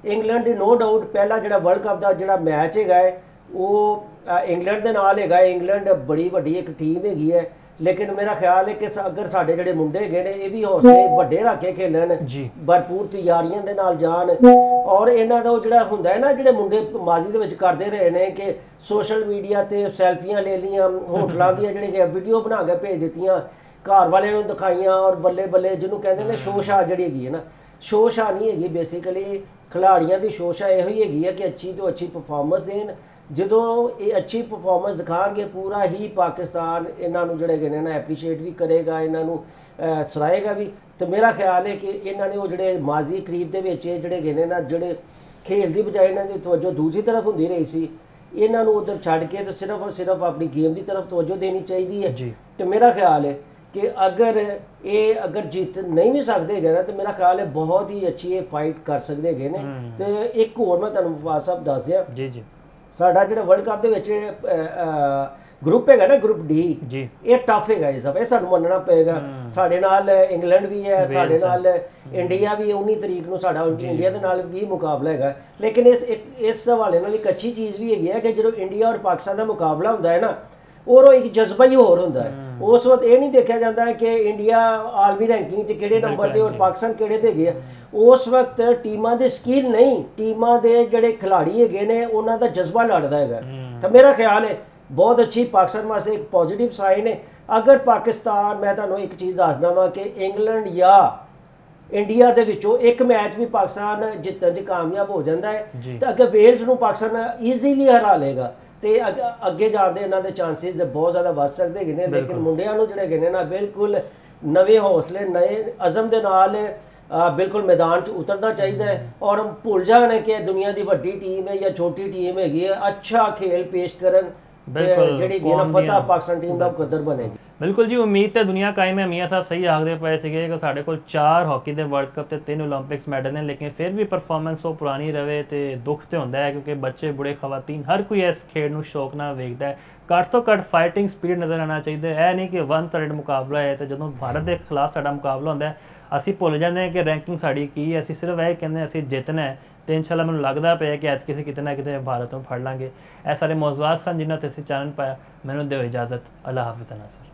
ਇੰਗਲੈਂਡ ਦੀ ਨੋ ਡਾਊਟ ਪਹਿਲਾ ਜਿਹੜਾ ਵਰਲਡ ਕੱਪ ਦਾ ਜਿਹੜਾ ਮੈਚ ਹੈਗਾ ਹੈ ਉਹ ਇੰਗਲੈਂਡ ਦੇ ਨਾਲ ਹੈਗਾ। ਇੰਗਲੈਂਡ ਬੜੀ ਵੱਡੀ ਇੱਕ ਟੀਮ ਹੈਗੀ ਹੈ, ਲੇਕਿਨ ਮੇਰਾ ਖਿਆਲ ਹੈ ਕਿ ਅਗਰ ਸਾਡੇ ਜਿਹੜੇ ਮੁੰਡੇ ਹੈਗੇ ਨੇ ਇਹ ਵੀ ਹੌਸਲੇ ਵੱਡੇ ਰੱਖ ਕੇ ਖੇਲਣ, ਭਰਪੂਰ ਤਿਆਰੀਆਂ ਦੇ ਨਾਲ ਜਾਣ ਔਰ ਇਹਨਾਂ ਦਾ ਉਹ ਜਿਹੜਾ ਹੁੰਦਾ ਹੈ ਨਾ, ਜਿਹੜੇ ਮੁੰਡੇ ਮਾਜ਼ੀ ਦੇ ਵਿੱਚ ਕਰਦੇ ਰਹੇ ਨੇ ਕਿ ਸੋਸ਼ਲ ਮੀਡੀਆ ਤੇ ਸੈਲਫੀਆਂ ਲੈ ਲਈਆਂ, ਹੋਟਲਾਂ ਦੀਆਂ ਜਿਹੜੀਆਂ ਵੀਡੀਓ ਬਣਾ ਕੇ ਭੇਜ ਦਿੱਤੀਆਂ, ਘਰ ਵਾਲਿਆਂ ਨੂੰ ਦਿਖਾਈਆਂ ਔਰ ਬੱਲੇ ਬੱਲੇ ਜਿਹਨੂੰ ਕਹਿੰਦੇ ਨੇ ਸ਼ੋਸ਼ਾ ਜਿਹੜੀ ਹੈਗੀ ਹੈ ਨਾ, ਸ਼ੋਸ਼ਾ ਨਹੀਂ ਹੈਗੀ। ਬੇਸਿਕਲੀ ਖਿਲਾੜੀਆਂ ਦੀ ਸ਼ੋਸ਼ਾ ਇਹੋ ਹੀ ਹੈਗੀ ਹੈ ਕਿ ਅੱਛੀ ਤੋਂ ਅੱਛੀ ਪਰਫਾਰਮੈਂਸ ਦੇਣ। ਜਦੋਂ ਇਹ ਅੱਛੀ ਪਰਫਾਰਮੈਂਸ ਦਿਖਾਣਗੇ ਪੂਰਾ ਹੀ ਪਾਕਿਸਤਾਨ ਇਹਨਾਂ ਨੂੰ ਜਿਹੜੇ ਹੈਗੇ ਨੇ ਨਾ ਐਪਰੀਸ਼ੀਏਟ ਵੀ ਕਰੇਗਾ, ਇਹਨਾਂ ਨੂੰ ਸਰਾਹੇਗਾ ਵੀ। ਤੇ ਮੇਰਾ ਖਿਆਲ ਹੈ ਕਿ ਇਹਨਾਂ ਨੇ ਉਹ ਜਿਹੜੇ ਮਾਜ਼ੀ ਕਰੀਬ ਦੇ ਵਿੱਚ ਜਿਹੜੇ ਹੈਗੇ ਨੇ ਨਾ, ਜਿਹੜੇ ਖੇਲ ਦੀ ਬਜਾਏ ਇਹਨਾਂ ਦੀ ਤਵੱਜੋ ਦੂਸਰੀ ਤਰਫ ਹੁੰਦੀ ਰਹੀ ਸੀ, ਇਹਨਾਂ ਨੂੰ ਉਧਰ ਛੱਡ ਕੇ ਤੇ ਸਿਰਫ ਔਰ ਸਿਰਫ ਆਪਣੀ ਗੇਮ ਦੀ ਤਰਫ ਤਵੱਜੋ ਦੇਣੀ ਚਾਹੀਦੀ ਹੈ। ਤੇ ਮੇਰਾ ਖਿਆਲ ਹੈ ਕਿ ਅਗਰ ਜਿੱਤ ਨਹੀਂ ਵੀ ਸਕਦੇ ਹੈਗੇ ਨਾ ਤੇ ਮੇਰਾ ਖਿਆਲ ਹੈ ਬਹੁਤ ਹੀ ਅੱਛੀ ਇਹ ਫਾਈਟ ਕਰ ਸਕਦੇ ਹੈਗੇ ਨੇ। ਤੇ ਇੱਕ ਹੋਰ ਮੈਂ ਤੁਹਾਨੂੰ ਮੁਫਾਦ ਸਾਹਿਬ ਦੱਸ ਦਿਆਂ, ਸਾਡਾ ਜਿਹੜਾ ਵਰਲਡ ਕੱਪ ਦੇ ਵਿੱਚ ਗਰੁੱਪ ਹੈਗਾ ਨਾ, ਗਰੁੱਪ ਡੀ, ਇਹ ਟਫ ਹੈਗਾ। ਇਹ ਸਾਨੂੰ ਮੰਨਣਾ ਪਏਗਾ। ਸਾਡੇ ਨਾਲ ਇੰਗਲੈਂਡ ਵੀ ਹੈ, ਸਾਡੇ ਨਾਲ ਇੰਡੀਆ ਵੀ 19 ਤਰੀਕ ਨੂੰ ਸਾਡਾ ਇੰਡੀਆ ਦੇ ਨਾਲ ਵੀ ਮੁਕਾਬਲਾ ਹੈਗਾ। ਲੇਕਿਨ ਇਸ ਹਵਾਲੇ ਨਾਲ ਇੱਕ ਅੱਛੀ ਚੀਜ਼ ਵੀ ਹੈਗੀ ਹੈ ਕਿ ਜਦੋਂ ਇੰਡੀਆ ਔਰ ਪਾਕਿਸਤਾਨ ਦਾ ਮੁਕਾਬਲਾ ਹੁੰਦਾ ਹੈ ਨਾ, ਉਹ ਇੱਕ ਜਜ਼ਬਾ ਹੀ ਹੋਰ ਹੁੰਦਾ ਹੈ। ਉਸ ਵਕਤ ਇਹ ਨਹੀਂ ਦੇਖਿਆ ਜਾਂਦਾ ਕਿ ਇੰਡੀਆ ਆਲਮੀ ਰੈਂਕਿੰਗ 'ਚ ਕਿਹੜੇ ਨੰਬਰ ਤੇ ਔਰ ਪਾਕਿਸਤਾਨ ਕਿਹੜੇ ਤੇ ਹੈਗੇ ਆ। ਉਸ ਵਕਤ ਟੀਮਾਂ ਦੇ ਸਕਿੱਲ ਨਹੀਂ, ਟੀਮਾਂ ਦੇ ਜਿਹੜੇ ਖਿਲਾੜੀ ਹੈਗੇ ਨੇ ਉਹਨਾਂ ਦਾ ਜਜ਼ਬਾ ਲੜਦਾ ਹੈਗਾ। ਤਾਂ ਮੇਰਾ ਖਿਆਲ ਹੈ ਬਹੁਤ ਅੱਛੀ ਪਾਕਿਸਤਾਨ ਵਾਸਤੇ ਇੱਕ ਪੋਜ਼ਿਟਿਵ ਸਾਈਨ ਹੈ। ਅਗਰ ਪਾਕਿਸਤਾਨ, ਮੈਂ ਤੁਹਾਨੂੰ ਇੱਕ ਚੀਜ਼ ਦੱਸਦਾ ਵਾਂ ਕਿ ਇੰਗਲੈਂਡ ਜਾਂ ਇੰਡੀਆ ਦੇ ਵਿੱਚੋਂ ਇੱਕ ਮੈਚ ਵੀ ਪਾਕਿਸਤਾਨ ਜਿੱਤਣ 'ਚ ਕਾਮਯਾਬ ਹੋ ਜਾਂਦਾ ਹੈ ਤਾਂ ਅੱਗੇ ਵੇਲਸ ਨੂੰ ਪਾਕਿਸਤਾਨ ਈਜ਼ੀਲੀ ਹਰਾ ਲੇਗਾ ਤੇ ਅੱਗੇ ਜਾਣ ਦੇ ਇਹਨਾਂ ਦੇ ਚਾਂਸਿਸ ਬਹੁਤ ਜ਼ਿਆਦਾ ਵੱਧ ਸਕਦੇ ਹੈਗੇ ਨੇ। ਲੇਕਿਨ ਮੁੰਡਿਆਂ ਨੂੰ ਜਿਹੜੇ ਹੈਗੇ ਨੇ ਨਾ ਬਿਲਕੁਲ ਨਵੇਂ ਹੌਸਲੇ, ਨਵੇਂ ਅਜ਼ਮ ਦੇ ਨਾਲ ਬਿਲਕੁਲ ਮੈਦਾਨ 'ਚ ਉਤਰਨਾ ਚਾਹੀਦਾ ਹੈ ਔਰ ਭੁੱਲ ਜਾਣ ਕਿ ਦੁਨੀਆ ਦੀ ਵੱਡੀ ਟੀਮ ਹੈ ਜਾਂ ਛੋਟੀ ਟੀਮ ਹੈਗੀ ਹੈ, ਅੱਛਾ ਖੇਲ ਪੇਸ਼ ਕਰਨ, ਜਿਹੜੀ ਗੇਮ ਫਤਹ ਪਾਕਿਸਤਾਨ ਟੀਮ ਦਾ ਮੁਕੱਦਰ ਬਣੇਗੀ। ਬਿਲਕੁਲ ਜੀ, ਉਮੀਦ ਤੇ ਦੁਨੀਆ ਕਾਇਮ ਹੈ। ਮੀਆਂ ਸਾਹਿਬ ਸਹੀ ਆਖਦੇ ਪਏ ਸੀਗੇ ਕਿ ਸਾਡੇ ਕੋਲ 4 ਹਾਕੀ ਦੇ ਵਰਲਡ ਕੱਪ ਤੇ 3 ਓਲੰਪਿਕਸ ਮੈਡਲ ਨੇ, ਲੇਕਿਨ ਫਿਰ ਵੀ ਪਰਫਾਰਮੈਂਸ ਉਹ ਪੁਰਾਣੀ ਰਵੇ ਤੇ ਦੁੱਖ ਤੇ ਹੁੰਦਾ ਹੈ ਕਿਉਂਕਿ ਬੱਚੇ, ਬੁੜੇ, ਖਵਾਤੀਨ ਹਰ ਕੋਈ ਇਸ ਖੇਡ ਨੂੰ ਸ਼ੌਕ ਨਾਲ ਵੇਖਦਾ ਹੈ। ਘੱਟ ਤੋਂ ਘੱਟ ਫਾਈਟਿੰਗ ਸਪੀਡ ਨਜ਼ਰ ਆਉਣਾ ਚਾਹੀਦਾ। ਇਹ ਨਹੀਂ ਕਿ 1/3 ਮੁਕਾਬਲਾ ਹੈ ਤੇ ਜਦੋਂ ਭਾਰਤ ਦੇ ਖਿਲਾਫ ਸਾਡਾ ਮੁਕਾਬਲਾ ਹੁੰਦਾ ਅਸੀਂ ਭੁੱਲ ਜਾਂਦੇ ਹਾਂ ਕਿ ਰੈਂਕਿੰਗ ਸਾਡੀ ਕੀ ਹੈ। ਅਸੀਂ ਸਿਰਫ ਇਹ ਕਹਿੰਦੇ ਅਸੀਂ ਜਿੱਤਣਾ ਹੈ ਤੇ ਇਨਸ਼ਾਅੱਲਾ ਮੈਨੂੰ ਲੱਗਦਾ ਪਿਆ ਕਿ ਅੱਜ ਕਿਤੇ ਨਾ ਕਿਤੇ ਭਾਰਤ ਨੂੰ ਫੜ ਲਾਂਗੇ। ਇਹ ਸਾਰੇ ਮੌਜ਼ੂਆਤ ਸਨ ਜਿਨ੍ਹਾਂ ਤੇ ਅਸੀਂ ਚਾਨਣ ਪਾਇਆ। ਮੈਨੂੰ ਦਿਓ ਇਜਾਜ਼ਤ। ਅੱਲਾ ਹਾਫਿਜ਼ ਨਾਸਰ।